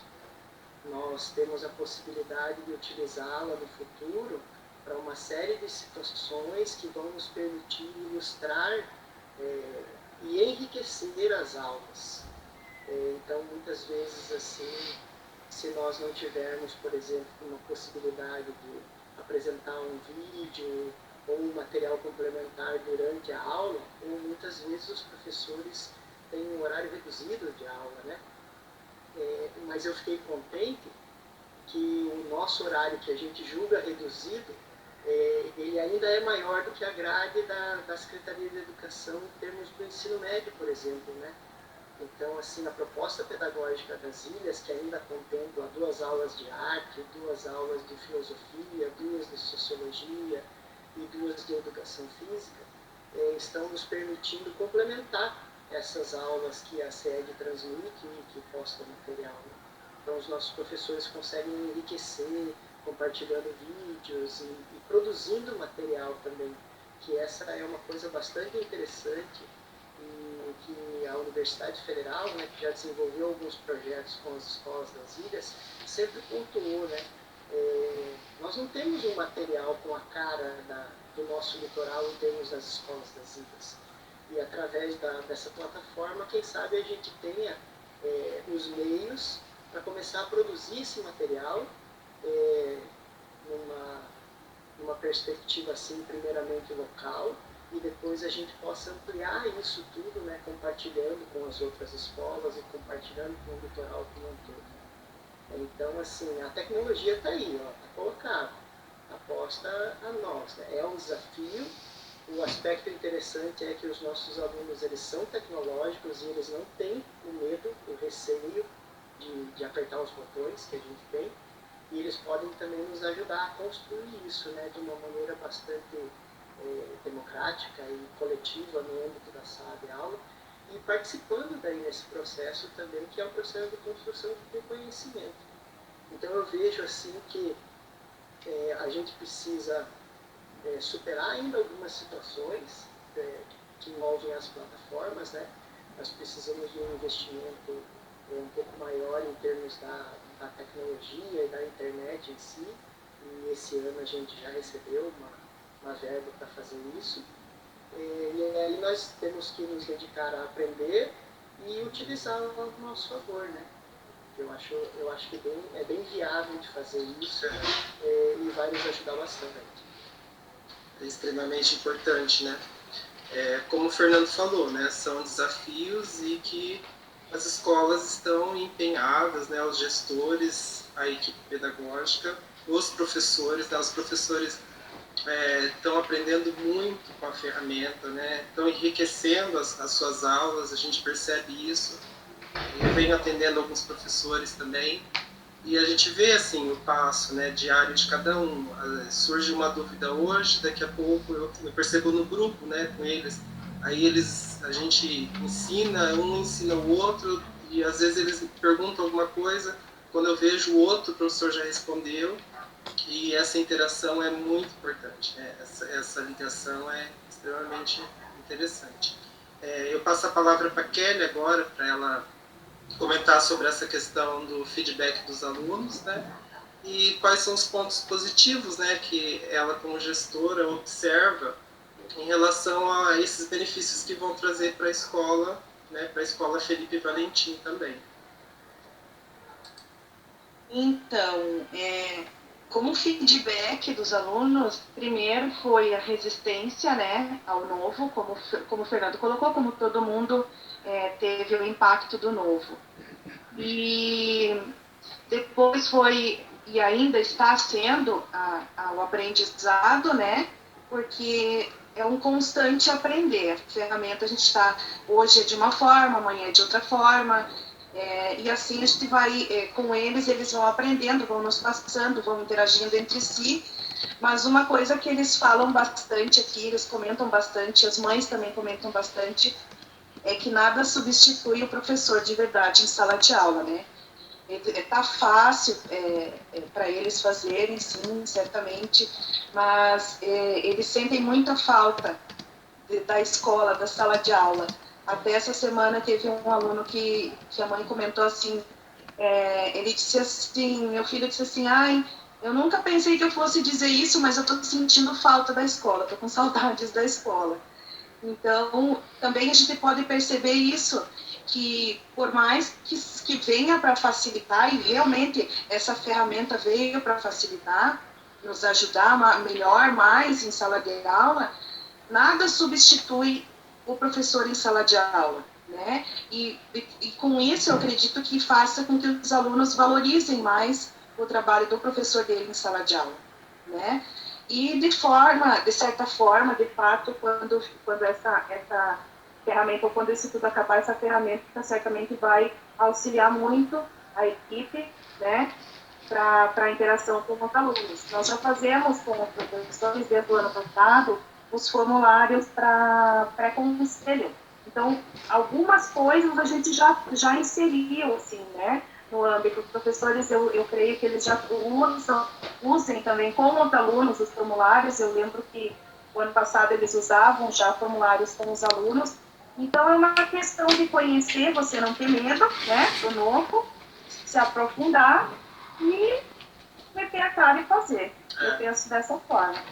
S3: Nós temos a possibilidade de utilizá-la no futuro para uma série de situações que vão nos permitir ilustrar e enriquecer as aulas. Então, muitas vezes, assim, se nós não tivermos, por exemplo, uma possibilidade de apresentar um vídeo ou um material complementar durante a aula, ou muitas vezes os professores têm um horário reduzido de aula, né? Mas eu fiquei contente que o nosso horário, que a gente julga reduzido, ele ainda é maior do que a grade da Secretaria de Educação em termos do ensino médio, por exemplo, né? Então, assim, a proposta pedagógica das ilhas, que ainda contempla 2 aulas de arte, 2 aulas de filosofia, 2 de sociologia e 2 de educação física, estão nos permitindo complementar essas aulas que a SED transmite e que posta material. Então, os nossos professores conseguem enriquecer, compartilhando vídeos e produzindo material também, que essa é uma coisa bastante interessante e que a Universidade Federal, né, que já desenvolveu alguns projetos com as escolas das ilhas, sempre pontuou, né, nós não temos um material com a cara do nosso litoral em termos das escolas das ilhas. E através dessa plataforma, quem sabe a gente tenha os meios para começar a produzir esse material numa perspectiva assim, primeiramente local, e depois a gente possa ampliar isso tudo, né, compartilhando com as outras escolas e compartilhando com o litoral como um todo. Então, assim, a tecnologia está aí, está colocada, aposta a nós, né? É um desafio. O aspecto interessante é que os nossos alunos, eles são tecnológicos e eles não têm o medo, o receio de apertar os botões que a gente tem, e eles podem também nos ajudar a construir isso, né, de uma maneira bastante democrática e coletiva no âmbito da sala de aula, e participando daí nesse processo também, que é um processo de construção de conhecimento. Então eu vejo assim que a gente precisa superar ainda algumas situações que envolvem as plataformas, né? Nós precisamos de um investimento um pouco maior em termos da tecnologia e da internet em si, e esse ano a gente já recebeu uma verba para fazer isso. E aí nós temos que nos dedicar a aprender e utilizar ao nosso favor, né? Eu acho que é bem viável de fazer isso e vai nos ajudar bastante.
S1: É extremamente importante, né? Como o Fernando falou, né? São desafios e que as escolas estão empenhadas, né? Os gestores, a equipe pedagógica, os professores, né? Os professores estão aprendendo muito com a ferramenta, né? Estão enriquecendo as suas aulas, a gente percebe isso. Eu venho atendendo alguns professores também, e a gente vê assim o passo, né, diário de cada um. Surge uma dúvida hoje, daqui a pouco eu percebo no grupo, né, com eles. Aí a gente ensina, um ensina o outro, e às vezes eles perguntam alguma coisa, quando eu vejo o outro, o professor já respondeu, e essa interação é muito importante, né? Essa ligação é extremamente interessante. Eu passo a palavra para a Kelly agora, para ela comentar sobre essa questão do feedback dos alunos, né? E quais são os pontos positivos, né, que ela como gestora observa em relação a esses benefícios que vão trazer para a escola, né, para a escola Felipe Valentim também.
S2: Então, como feedback dos alunos, primeiro foi a resistência, né, ao novo, como o Fernando colocou, como todo mundo teve o impacto do novo. E depois foi, e ainda está sendo, o aprendizado, né, porque é um constante aprender. A ferramenta a gente está, hoje é de uma forma, amanhã é de outra forma, e assim a gente vai, com eles vão aprendendo, vão nos passando, vão interagindo entre si. Mas uma coisa que eles falam bastante aqui, eles comentam bastante, as mães também comentam bastante, é que nada substitui o professor de verdade em sala de aula, né? Tá fácil para eles fazerem, sim, certamente, mas eles sentem muita falta da escola, da sala de aula. Até essa semana teve um aluno que a mãe comentou assim, ele disse assim, meu filho disse assim, ai, eu nunca pensei que eu fosse dizer isso, mas eu estou sentindo falta da escola, estou com saudades da escola. Então, também a gente pode perceber isso, que por mais que venha para facilitar, e realmente essa ferramenta veio para facilitar, nos ajudar melhor, mais em sala de aula, nada substitui o professor em sala de aula, né? E com isso eu acredito que faça com que os alunos valorizem mais o trabalho do professor dele em sala de aula, né? E de certa forma, de fato, quando essa ferramenta, ou quando isso tudo acabar, essa ferramenta certamente vai auxiliar muito a equipe, né, para a interação com os alunos. Nós já fazemos com os professores, desde o ano passado, os formulários para pré-conselho. Então, algumas coisas a gente já inseriu, assim, né, no âmbito dos professores. Eu creio que eles já usem também com os alunos os formulários. Eu lembro que o ano passado eles usavam já formulários com os alunos, Então, é uma questão de conhecer, você não ter medo, né, do novo, se aprofundar e meter a cara e fazer. Eu penso dessa forma.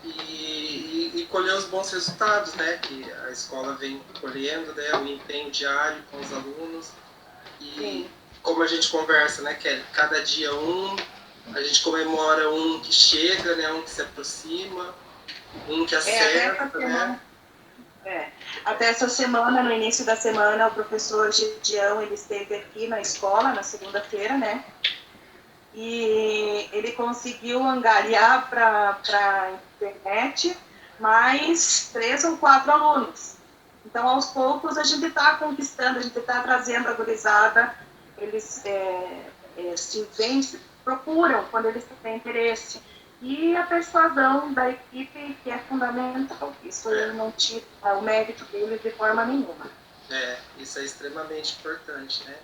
S1: E colher os bons resultados, né, que a escola vem colhendo, né, o empenho diário com os alunos. E
S2: Sim.
S1: como a gente conversa, né, Kelly, cada dia a gente comemora um que chega, né, um que se aproxima, um que acerta, né?
S2: Até essa semana, no início da semana, o professor Gidião, ele esteve aqui na escola, na segunda-feira, né? E ele conseguiu angariar para a internet mais 3 ou 4 alunos. Então, aos poucos, a gente está conquistando, a gente está trazendo a gurizada, eles se procuram quando eles têm interesse. E a persuasão da equipe, que é fundamental. Isso eu não tiro o mérito deles de forma nenhuma.
S1: Isso é extremamente importante, né?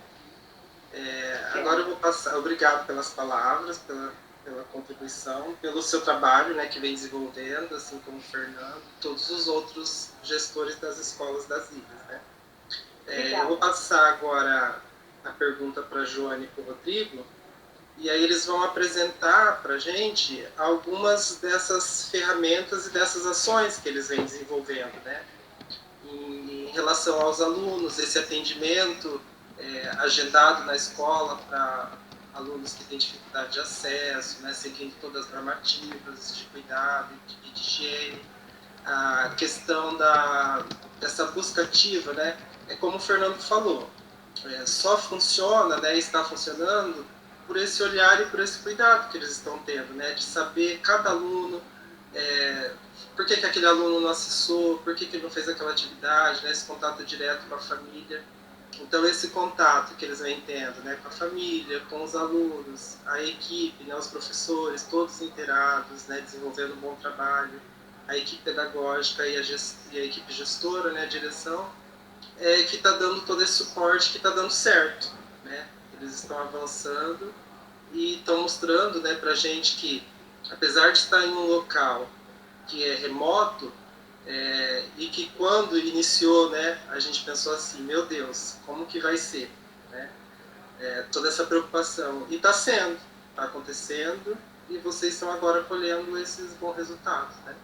S1: Agora eu vou passar, obrigado pelas palavras, pela contribuição, pelo seu trabalho, né, que vem desenvolvendo, assim como o Fernando, todos os outros gestores das escolas das ilhas, né? Eu vou passar agora a pergunta para a Joane e para o Rodrigo, e aí eles vão apresentar para a gente algumas dessas ferramentas e dessas ações que eles vêm desenvolvendo, né? Em relação aos alunos, esse atendimento agendado na escola para alunos que têm dificuldade de acesso, né, seguindo todas as normativas de cuidado e de higiene. A questão dessa busca ativa, né, é como o Fernando falou, só funciona, né, está funcionando por esse olhar e por esse cuidado que eles estão tendo, né, de saber cada aluno, por que aquele aluno não acessou, por que ele não fez aquela atividade, né, esse contato direto com a família. Então, esse contato que eles vêm tendo, né, com a família, com os alunos, a equipe, né, os professores, todos inteirados, né, desenvolvendo um bom trabalho, a equipe pedagógica e a equipe gestora, né, a direção, que está dando todo esse suporte, que está dando certo, né? Eles estão avançando e estão mostrando, né, para a gente que, apesar de estar em um local que é remoto, e que quando iniciou, né, a gente pensou assim, meu Deus, como que vai ser, né? Toda essa preocupação. E está sendo, está acontecendo, e vocês estão agora colhendo esses bons resultados, né?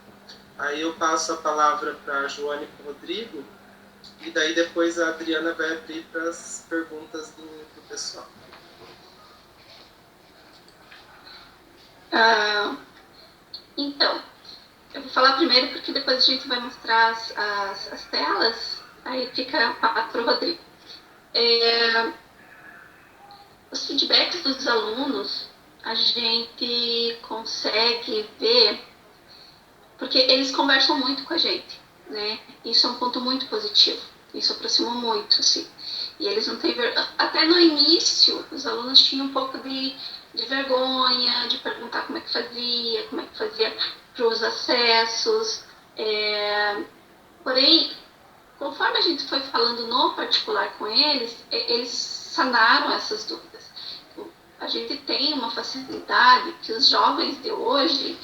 S1: Aí eu passo a palavra para a Joane e para o Rodrigo, e daí depois a Adriana vai abrir para as perguntas do pessoal.
S4: Então, eu vou falar primeiro porque depois a gente vai mostrar as telas, aí fica para o Rodrigo. Os feedbacks dos alunos, a gente consegue ver, porque eles conversam muito com a gente, né? Isso é um ponto muito positivo, isso aproximou muito, assim. E eles não têm vergonha. Até no início, os alunos tinham um pouco de vergonha, de perguntar como é que fazia para os acessos. Porém, conforme a gente foi falando no particular com eles, eles sanaram essas dúvidas. A gente tem uma facilidade que os jovens de hoje,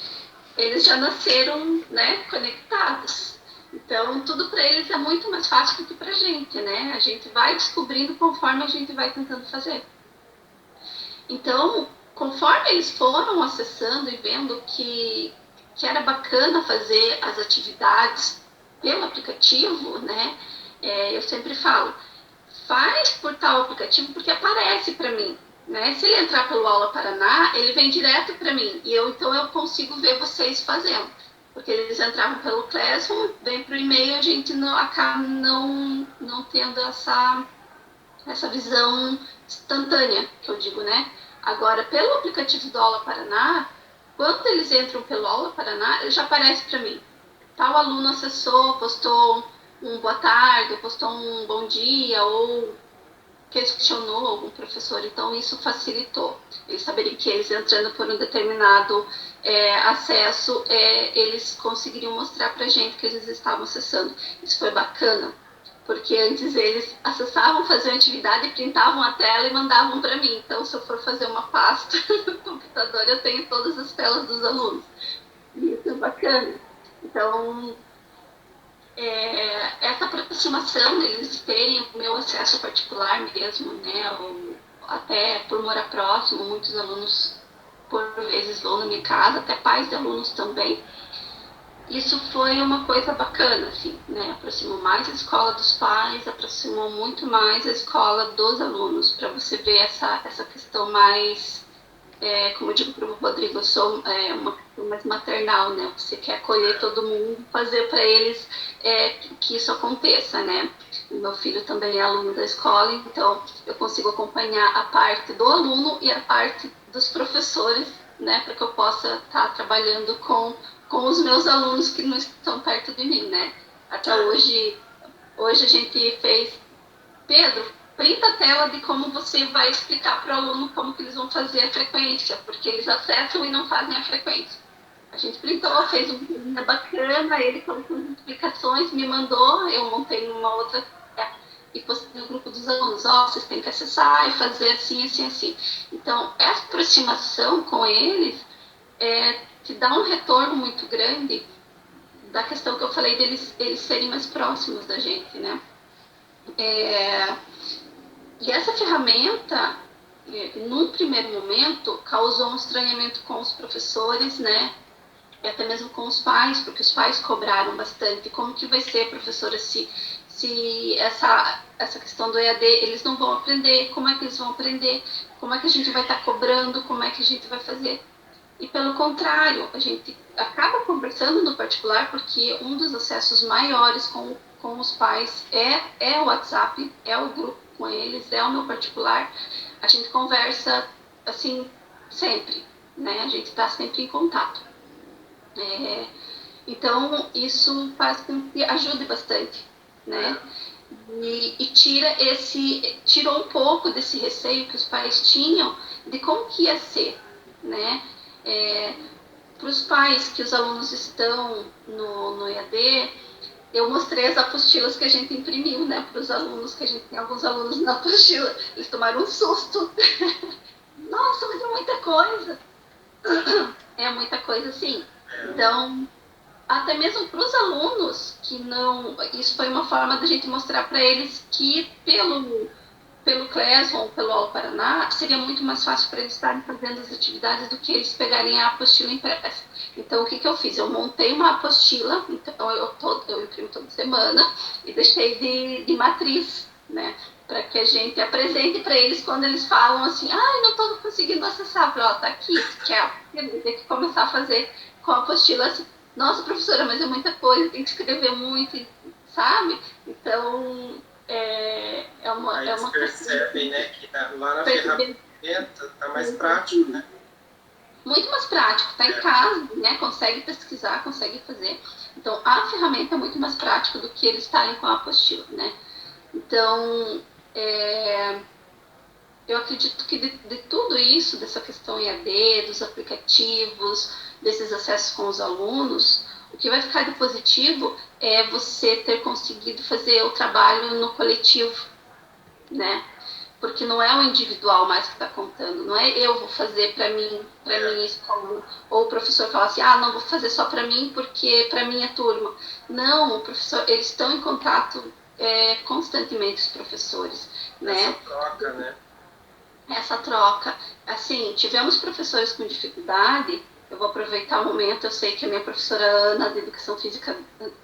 S4: eles já nasceram, né, conectados. Então, tudo para eles é muito mais fácil do que para a gente, né? A gente vai descobrindo conforme a gente vai tentando fazer. Então, conforme eles foram acessando e vendo que era bacana fazer as atividades pelo aplicativo, né? Eu sempre falo, faz por tal aplicativo porque aparece para mim, né? Se ele entrar pelo Aula Paraná, ele vem direto para mim e então eu consigo ver vocês fazendo, porque eles entravam pelo Classroom, vem para o e-mail, a gente acaba não tendo essa visão instantânea, que eu digo, né? Agora, pelo aplicativo do Aula Paraná, quando eles entram pelo Aula Paraná, ele já aparece para mim. Tal aluno acessou, postou um boa tarde, postou um bom dia, ou questionou algum professor. Então, isso facilitou. Eles saberem que eles entrando por um determinado acesso, eles conseguiriam mostrar para a gente que eles estavam acessando. Isso foi bacana, porque antes eles acessavam, faziam atividade, printavam a tela e mandavam para mim. Então, se eu for fazer uma pasta no computador, eu tenho todas as telas dos alunos. E isso é bacana. Então, essa aproximação deles terem o meu acesso particular mesmo, né, ou até por morar próximo, muitos alunos por vezes vão na minha casa, até pais de alunos também. Isso foi uma coisa bacana, assim, né? Aproximou mais a escola dos pais, aproximou muito mais a escola dos alunos, para você ver essa questão mais, como eu digo para o Rodrigo, eu sou uma mais maternal, né? Você quer acolher todo mundo, fazer para eles que isso aconteça, né? O meu filho também é aluno da escola, então eu consigo acompanhar a parte do aluno e a parte dos professores, né? Para que eu possa estar trabalhando com os meus alunos que não estão perto de mim, né? Até hoje a gente fez, Pedro, printa a tela de como você vai explicar para o aluno como que eles vão fazer a frequência, porque eles acessam e não fazem a frequência. A gente printou, fez um vídeo bacana, ele colocou as explicações, me mandou, eu montei numa outra e postei no grupo dos alunos, vocês têm que acessar e fazer assim, assim, assim. Então, essa aproximação com eles te dá um retorno muito grande da questão que eu falei deles serem mais próximos da gente, né? E essa ferramenta, num primeiro momento, causou um estranhamento com os professores, né? E até mesmo com os pais, porque os pais cobraram bastante. Como que vai ser, professora, se essa questão do EAD, eles não vão aprender, como é que eles vão aprender? Como é que a gente vai estar cobrando? Como é que a gente vai fazer? E pelo contrário, a gente acaba conversando no particular porque um dos acessos maiores com os pais é o WhatsApp, é o grupo com eles, é o meu particular. A gente conversa, assim, sempre, né? A gente está sempre em contato. Então, isso faz com que ajude bastante, né? E tirou um pouco desse receio que os pais tinham de como que ia ser, né? Para os pais que os alunos estão no EAD, eu mostrei as apostilas que a gente imprimiu, né, para os alunos, que a gente tem alguns alunos na apostila, eles tomaram um susto. Nossa, mas é muita coisa. É muita coisa, sim. Então, até mesmo para os alunos que não... Isso foi uma forma da gente mostrar para eles que pelo Classroom ou pelo Aula Paraná, seria muito mais fácil para eles estarem fazendo as atividades do que eles pegarem a apostila impressa. Então, o que eu fiz? Eu montei uma apostila, então eu imprimo toda semana e deixei de matriz, né? Para que a gente apresente para eles quando eles falam assim, não estou conseguindo acessar. Tá aqui, que tem que começar a fazer com a apostila assim, nossa, professora, mas é muita coisa, tem que escrever muito, sabe? Então,
S1: Aí eles percebem, né, que lá na ferramenta está mais prático, né?
S4: Muito mais prático, está em casa, né? Consegue pesquisar, consegue fazer. Então, a ferramenta é muito mais prática do que eles estarem com a apostila, né? Então, eu acredito que de tudo isso, dessa questão EAD, dos aplicativos, desses acessos com os alunos, o que vai ficar de positivo é você ter conseguido fazer o trabalho no coletivo, né? Porque não é o individual mais que está contando, não é eu vou fazer para minha escola, ou o professor fala assim, não vou fazer só para mim porque para minha turma. Não, o professor, eles estão em contato constantemente, os professores, né?
S1: Essa troca, né?
S4: Essa troca, assim, tivemos professores com dificuldade. Eu vou aproveitar o momento, eu sei que a minha professora Ana de Educação Física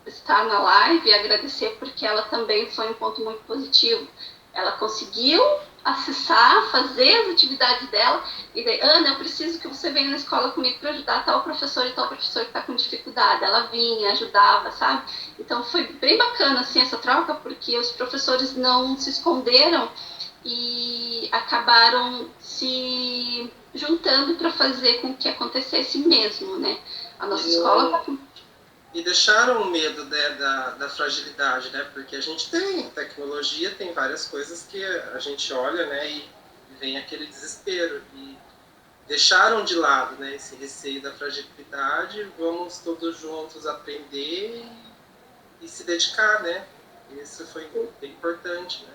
S4: está na live e agradecer porque ela também foi um ponto muito positivo. Ela conseguiu acessar, fazer as atividades dela e daí, Ana, eu preciso que você venha na escola comigo para ajudar tal professor e tal professor que está com dificuldade. Ela vinha, ajudava, sabe? Então foi bem bacana assim, essa troca porque os professores não se esconderam e acabaram se juntando para fazer com que acontecesse mesmo, né? A nossa escola...
S1: E deixaram o medo, né, da fragilidade, né? Porque a gente tem tecnologia, tem várias coisas que a gente olha, né, e vem aquele desespero. E deixaram de lado, né, esse receio da fragilidade, vamos todos juntos aprender e se dedicar, né? Isso foi bem importante, né?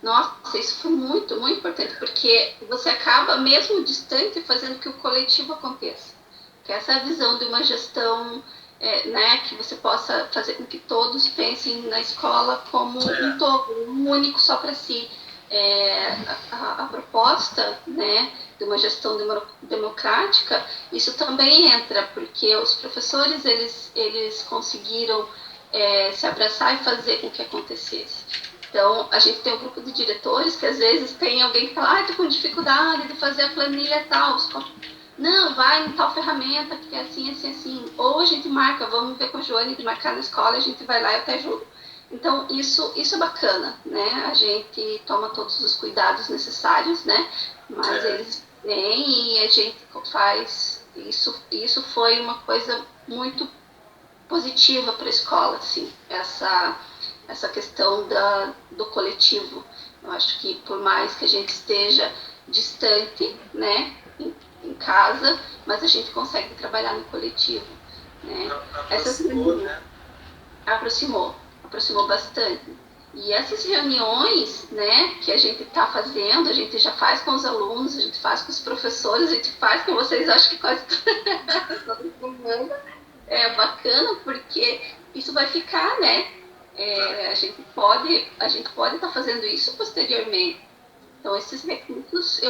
S4: Nossa, isso foi muito, muito importante, porque você acaba, mesmo distante, fazendo que o coletivo aconteça. Que essa é a visão de uma gestão né, que você possa fazer com que todos pensem na escola como um todo, um único só para si. A proposta, né, de uma gestão democrática, isso também entra, porque os professores eles conseguiram se abraçar e fazer com que acontecesse. Então, a gente tem um grupo de diretores que às vezes tem alguém que fala, estou com dificuldade de fazer a planilha tal. Não, vai em tal ferramenta que é assim, assim, assim. Ou a gente marca, vamos ver com a Joane de marcar na escola, a gente vai lá e eu te ajudo. Então, isso é bacana, né? A gente toma todos os cuidados necessários, né? Mas eles vêm e a gente faz isso. Isso foi uma coisa muito positiva para a escola, assim, essa questão do coletivo. Eu acho que por mais que a gente esteja distante, né, em casa, mas a gente consegue trabalhar no coletivo, né? Aproximou bastante. E essas reuniões, né, que a gente está fazendo, a gente já faz com os alunos, a gente faz com os professores, a gente faz com vocês, acho que quase todo mundo. É bacana porque isso vai ficar, né? A gente pode estar fazendo isso posteriormente. Então, esses recursos,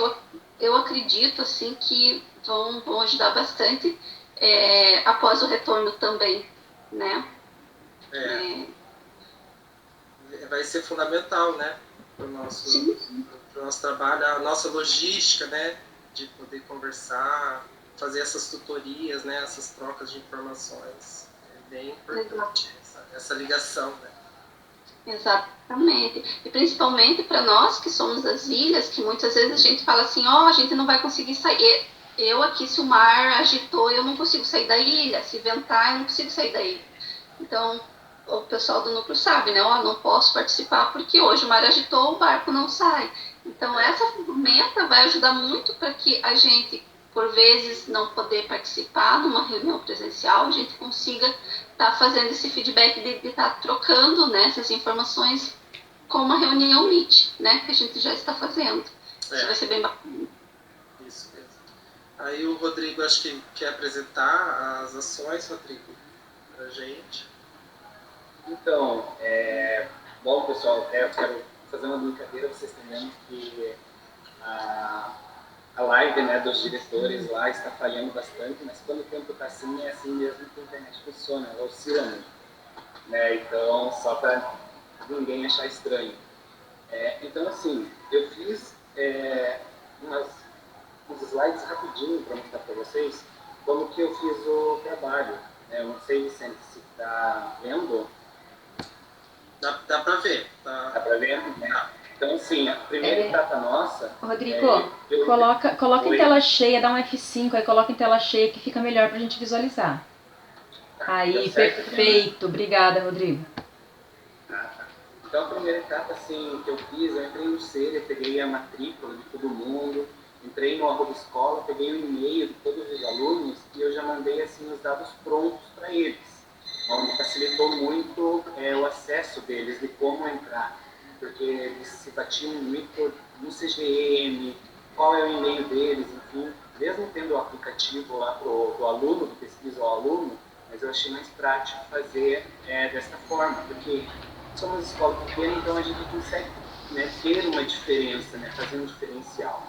S4: eu acredito, assim, que vão ajudar bastante após o retorno também, né?
S1: Vai ser fundamental, né? Para o nosso trabalho, a nossa logística, né? De poder conversar, fazer essas tutorias, né? Essas trocas de informações. É bem importante essa ligação, né?
S4: Exatamente. E principalmente para nós que somos das ilhas, que muitas vezes a gente fala assim, a gente não vai conseguir sair. Eu aqui, se o mar agitou, eu não consigo sair da ilha. Se ventar, eu não consigo sair da ilha. Então, o pessoal do núcleo sabe, né? Não posso participar porque hoje o mar agitou, o barco não sai. Então, essa ferramenta vai ajudar muito para que a gente, por vezes, não poder participar numa reunião presencial, a gente consiga estar fazendo esse feedback de estar trocando, né, essas informações com uma reunião Meet, né, que a gente já está fazendo. Isso vai ser bem bacana.
S1: Isso mesmo. Aí o Rodrigo, acho que quer apresentar as ações, Rodrigo, para a gente.
S5: Então, bom, pessoal, eu quero fazer uma brincadeira, vocês entendendo que a live, né, dos diretores lá está falhando bastante, mas quando o tempo está assim, é assim mesmo que a internet funciona, ela oscila muito, né? Então, só para ninguém achar estranho. Então, assim, eu fiz uns slides rapidinho para mostrar para vocês como que eu fiz o trabalho. Eu não sei, Vicente, se está vendo.
S1: Dá para ver.
S5: Dá para ver? Então, assim, a primeira etapa nossa...
S6: Rodrigo, coloca em tela cheia, dá um F5, aí coloca em tela cheia que fica melhor pra gente visualizar. Aí, perfeito. Obrigada, Rodrigo.
S5: Então, a primeira etapa, assim, que eu fiz, eu entrei no CELA, peguei a matrícula de todo mundo, entrei no @ escola, peguei o e-mail de todos os alunos e eu já mandei, assim, os dados prontos para eles. Onde facilitou muito o acesso deles, de como entrar, porque eles se batiam muito no CGM, qual é o e-mail deles, enfim, mesmo tendo o aplicativo lá do aluno, do pesquisa ao aluno, mas eu achei mais prático fazer desta forma, porque somos escola pequena, então a gente consegue, né, ter uma diferença, né, fazer um diferencial.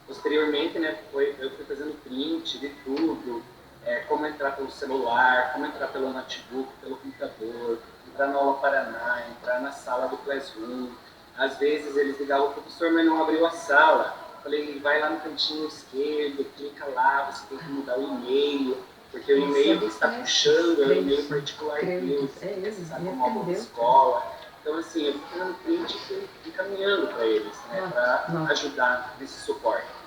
S5: Posteriormente, né, eu fui fazendo print de tudo, como entrar pelo celular, como entrar pelo notebook, pelo computador, entrar na aula Paraná, entrar na sala do Classroom. Às vezes eles ligavam, professor, mas não abriu a sala. Falei, vai lá no cantinho esquerdo, clica lá, você tem que mudar o e-mail, porque o e-mail que está puxando é o e-mail particular deles, acessar como uma escola. Então, assim, eu fui fazendo print e encaminhando para eles, né, para ajudar nesse suporte.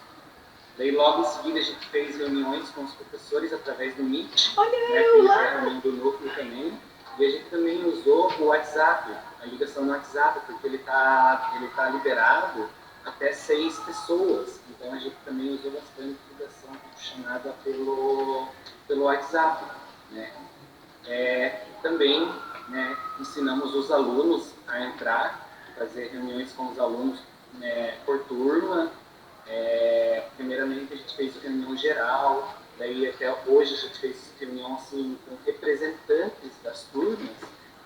S5: Daí, logo em seguida, a gente fez reuniões com os professores através do Meet, né, que é a reunião do núcleo também. E a gente também usou o WhatsApp, a ligação no WhatsApp, porque ele tá liberado até 6 pessoas. Então, a gente também usou bastante ligação chamada pelo WhatsApp, né? Também, né, ensinamos os alunos a entrar, fazer reuniões com os alunos, né, por turma. Primeiramente a gente fez reunião geral, Daí até hoje a gente fez reunião assim, com representantes das turmas,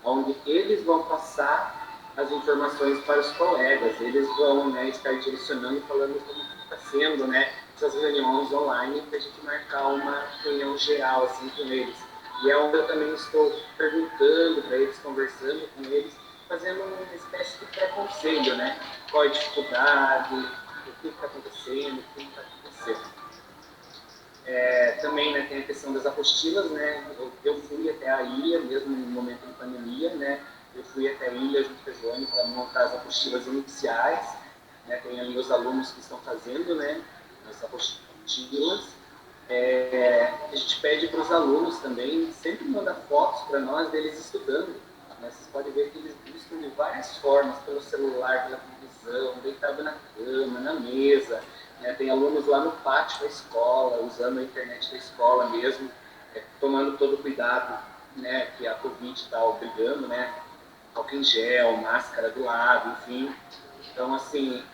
S5: onde eles vão passar as informações para os colegas, eles vão, né, estar direcionando e falando como está sendo, né, essas reuniões online para a gente marcar uma reunião geral assim, com eles. E é onde eu também estou perguntando para eles, conversando com eles, fazendo uma espécie de pré-conselho, né? Qual é a dificuldade, o que está acontecendo, o que não está acontecendo. Também, né, tem a questão das apostilas, né? Eu fui até a ilha, mesmo no momento de pandemia, né? Eu fui até a ilha junto com a Joane para montar as apostilas iniciais, né? Tem ali os alunos que estão fazendo, né, as apostilas. A gente pede para os alunos também, sempre manda fotos para nós deles estudando. Né? Vocês podem ver que eles buscam de várias formas, pelo celular, pela televisão, deitado na cama, na mesa. Né? Tem alunos lá no pátio da escola, usando a internet da escola mesmo, tomando todo o cuidado, né, que a Covid está obrigando, né? Álcool em gel, máscara do lado, enfim. Então, assim,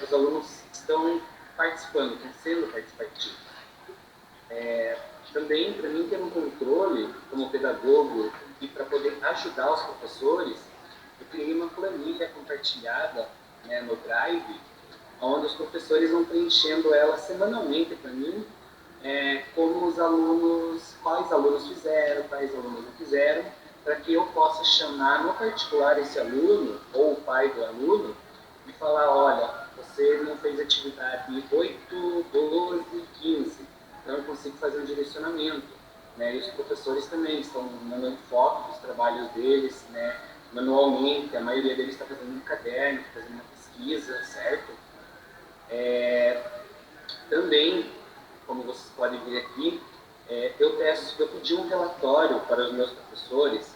S5: os alunos estão participando, estão sendo participativos. Também, para mim, ter um controle como pedagogo e para poder ajudar os professores, eu criei uma planilha compartilhada, né, no Drive, onde os professores vão preenchendo ela semanalmente para mim, como os alunos, quais alunos fizeram, quais alunos não fizeram, para que eu possa chamar no particular esse aluno ou o pai do aluno e falar, olha, você não fez atividade 8, 12, 15. Então eu consigo fazer um direcionamento. Né? E os professores também estão mandando fotos dos trabalhos deles, né, manualmente, a maioria deles está fazendo um caderno, fazendo uma pesquisa, certo? Também, como vocês podem ver aqui, eu pedi um relatório para os meus professores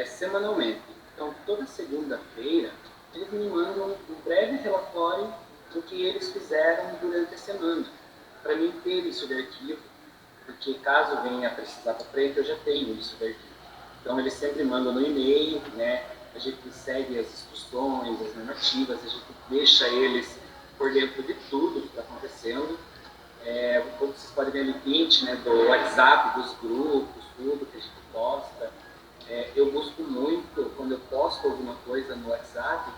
S5: semanalmente. Então, toda segunda-feira, eles me mandam um breve relatório do que eles fizeram durante a semana, para mim ter isso de arquivo, porque caso venha a precisar para frente, eu já tenho isso de arquivo. Então, eles sempre mandam no e-mail, né? A gente segue as instruções, as normativas, a gente deixa eles por dentro de tudo que está acontecendo. Como vocês podem ver ali, print, né, do WhatsApp, dos grupos, tudo que a gente posta. Eu busco muito, quando eu posto alguma coisa no WhatsApp,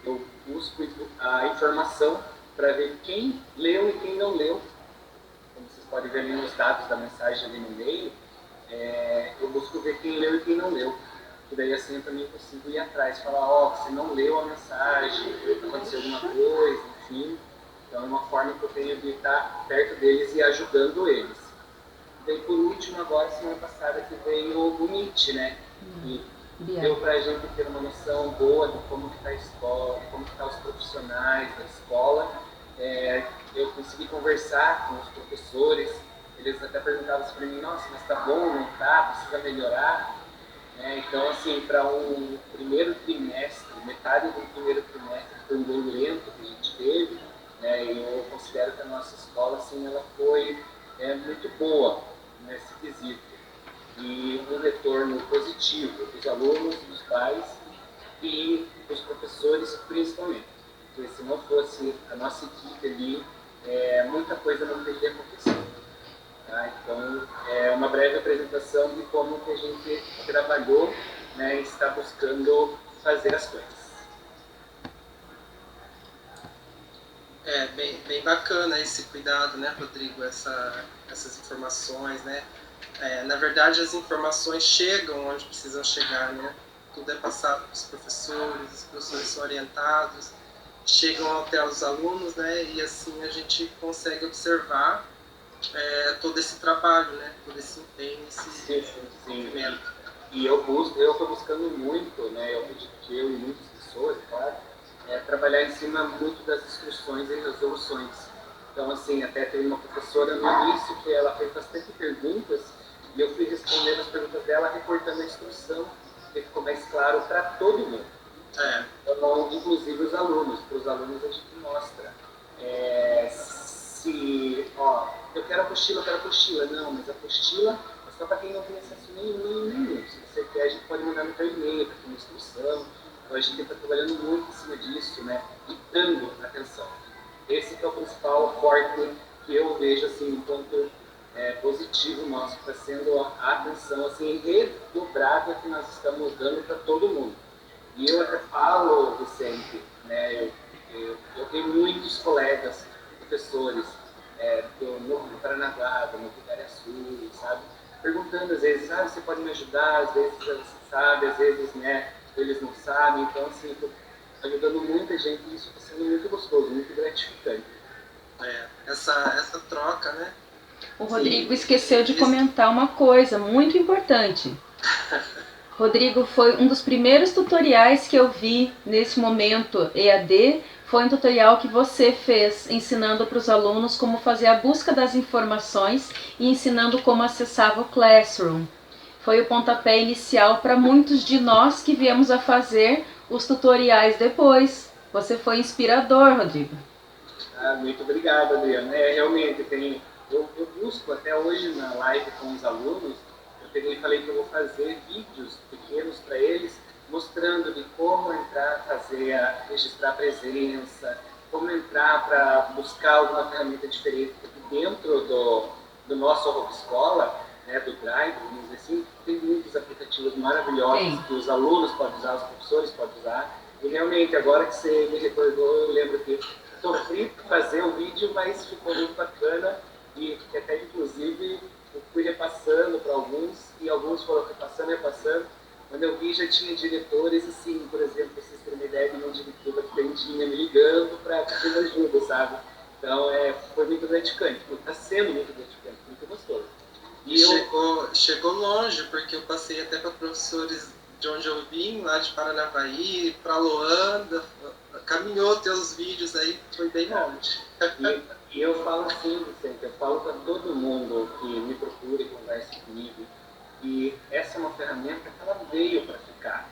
S5: eu busco a informação para ver quem leu e quem não leu. Como vocês podem ver ali nos dados da mensagem ali no meio, eu busco ver quem leu e quem não leu. E daí assim eu também consigo ir atrás, falar, você não leu a mensagem, aconteceu alguma coisa, enfim. Então é uma forma que eu tenho de estar perto deles e ajudando eles. E daí por último, agora, semana passada, que veio o Meet, né? E deu para a gente ter uma noção boa de como está a escola, de como estão os profissionais da escola. Eu consegui conversar com os professores, eles até perguntavam para mim, nossa, mas está bom, não está, precisa melhorar. Então, assim, para um primeiro trimestre, metade do primeiro trimestre foi bem lento que a gente teve, né, e eu considero que a nossa escola, assim, ela foi muito boa nesse quesito. E um retorno positivo dos alunos, dos pais e dos professores, principalmente. Porque se não fosse a nossa equipe ali, muita coisa não teria acontecido. Tá? Então, é uma breve apresentação de como que a gente trabalhou, né, e está buscando fazer as coisas.
S1: Bem bacana esse cuidado, né, Rodrigo, essas informações, né? Na verdade, as informações chegam onde precisam chegar, né? Tudo é passado para os professores são orientados, chegam até os alunos, né? E assim a gente consegue observar todo esse trabalho, né? Todo esse empenho, esse movimento.
S5: E eu estou buscando muito, né? Eu acredito que eu e muitas pessoas, claro, trabalhar em cima muito das instruções e resoluções. Então, assim, até teve uma professora no início que ela fez bastante perguntas e eu fui respondendo as perguntas dela, recortando a instrução, que ficou mais claro para todo mundo. Então, inclusive os alunos. Para os alunos a gente mostra. Eu quero apostila. Não, mas a apostila é só para quem não tem acesso nenhum. Se você quer, a gente pode mandar no teu e-mail, para ter uma instrução. Então a gente está trabalhando muito em cima disso, né? E dando atenção. Esse que é o principal forte que eu vejo, assim, enquanto positivo nosso, está sendo a atenção assim, redobrada que nós estamos dando para todo mundo. E eu até falo, Vicente, né, eu tenho muitos colegas, professores, no Paranaguá, no Sul, sabe? Perguntando às vezes, você pode me ajudar, às vezes você sabe, às vezes, né, eles não sabem. Então, assim, estou ajudando muita gente e isso está sendo muito gostoso, muito gratificante.
S1: Essa troca, né?
S6: O Rodrigo esqueceu de comentar uma coisa muito importante. Rodrigo, foi um dos primeiros tutoriais que eu vi nesse momento EAD, foi um tutorial que você fez, ensinando para os alunos como fazer a busca das informações e ensinando como acessava o Classroom. Foi o pontapé inicial para muitos de nós que viemos a fazer os tutoriais depois. Você foi inspirador, Rodrigo.
S5: Muito obrigado, Adriana. Realmente, eu busco até hoje na live com os alunos, eu peguei e falei que eu vou fazer vídeos pequenos para eles, mostrando de como entrar, registrar presença, como entrar para buscar alguma ferramenta diferente. Porque dentro do nosso Hub Escola, né, do Drive, vamos dizer assim, tem muitos aplicativos maravilhosos que os alunos podem usar, os professores podem usar. E realmente, agora que você me recordou, eu lembro que sofri para fazer o vídeo, mas ficou muito bacana e até inclusive eu fui repassando para alguns e alguns foram repassando. Quando eu vi, já tinha diretores, assim, por exemplo, para vocês terem uma ideia de uma diretora que tinha me ligando para pedir ajuda, sabe? Então, foi muito gratificante, está sendo muito gratificante, muito gostoso.
S1: E chegou longe, porque eu passei até para professores de onde eu vim, lá de Paranavaí, para Loanda, caminhou teus vídeos aí, foi bem longe.
S5: E eu falo assim, Vicente, eu falo para todo mundo que me procura e conversa comigo, que essa é uma ferramenta que ela veio para ficar.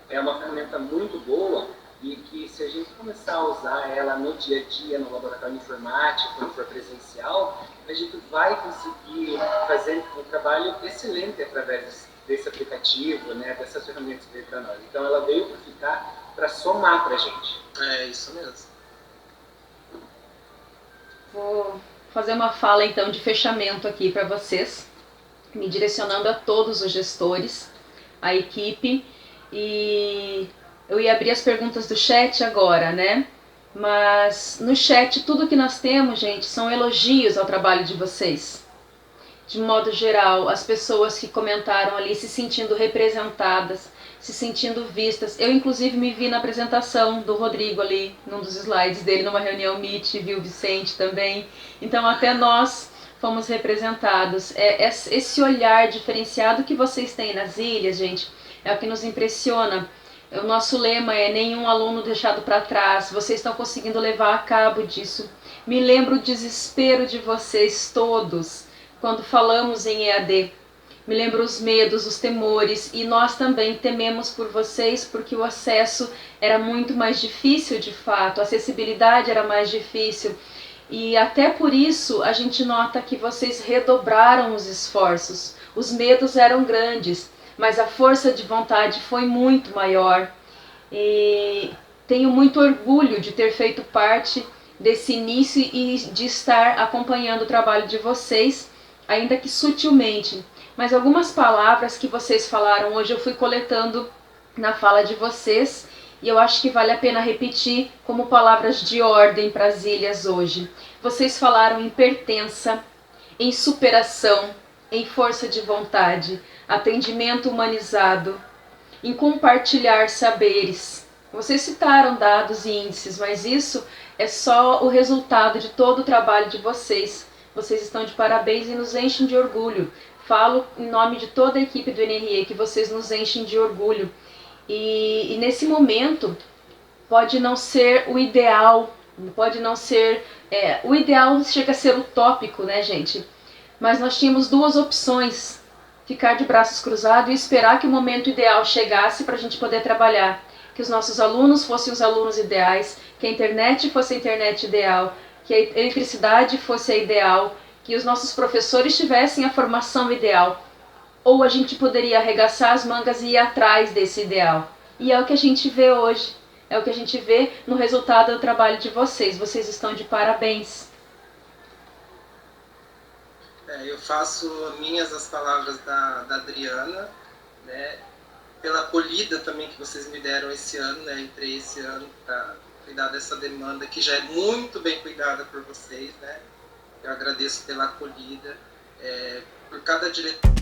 S5: É uma ferramenta muito boa e que se a gente começar a usar ela no dia a dia, no laboratório de informática, quando for presencial, a gente vai conseguir fazer um trabalho excelente através desse aplicativo, né, dessas ferramentas que veio para nós. Então ela veio para ficar, para somar para a gente.
S1: É isso mesmo.
S6: Vou fazer uma fala então de fechamento aqui para vocês, me direcionando a todos os gestores, a equipe, e eu ia abrir as perguntas do chat agora, né? Mas no chat tudo que nós temos, gente, são elogios ao trabalho de vocês. De modo geral, as pessoas que comentaram ali se sentindo representadas, se sentindo vistas. Eu, inclusive, me vi na apresentação do Rodrigo ali, num dos slides dele, numa reunião Meet, vi o Vicente também. Então, até nós fomos representados. Esse olhar diferenciado que vocês têm nas ilhas, gente, é o que nos impressiona. O nosso lema é nenhum aluno deixado para trás. Vocês estão conseguindo levar a cabo disso. Me lembro o desespero de vocês todos quando falamos em EAD. Me lembro os medos, os temores, e nós também tememos por vocês porque o acesso era muito mais difícil de fato, a acessibilidade era mais difícil. E até por isso a gente nota que vocês redobraram os esforços. Os medos eram grandes, mas a força de vontade foi muito maior. E tenho muito orgulho de ter feito parte desse início e de estar acompanhando o trabalho de vocês, ainda que sutilmente. Mas algumas palavras que vocês falaram hoje eu fui coletando na fala de vocês e eu acho que vale a pena repetir como palavras de ordem para as ilhas hoje. Vocês falaram em pertença, em superação, em força de vontade, atendimento humanizado, em compartilhar saberes. Vocês citaram dados e índices, mas isso é só o resultado de todo o trabalho de vocês. Vocês estão de parabéns e nos enchem de orgulho. Falo em nome de toda a equipe do NRE que vocês nos enchem de orgulho. E nesse momento, pode não ser o ideal, pode não ser... o ideal chega a ser utópico, né, gente? Mas nós tínhamos duas opções. Ficar de braços cruzados e esperar que o momento ideal chegasse para a gente poder trabalhar. Que os nossos alunos fossem os alunos ideais, que a internet fosse a internet ideal, que a eletricidade fosse a ideal, que os nossos professores tivessem a formação ideal. Ou a gente poderia arregaçar as mangas e ir atrás desse ideal. E é o que a gente vê hoje. É o que a gente vê no resultado do trabalho de vocês. Vocês estão de parabéns.
S1: Eu faço minhas as palavras da Adriana, né? Pela acolhida também que vocês me deram esse ano, né? Entrei esse ano para cuidar dessa demanda que já é muito bem cuidada por vocês, né? Eu agradeço pela acolhida, por cada diretor.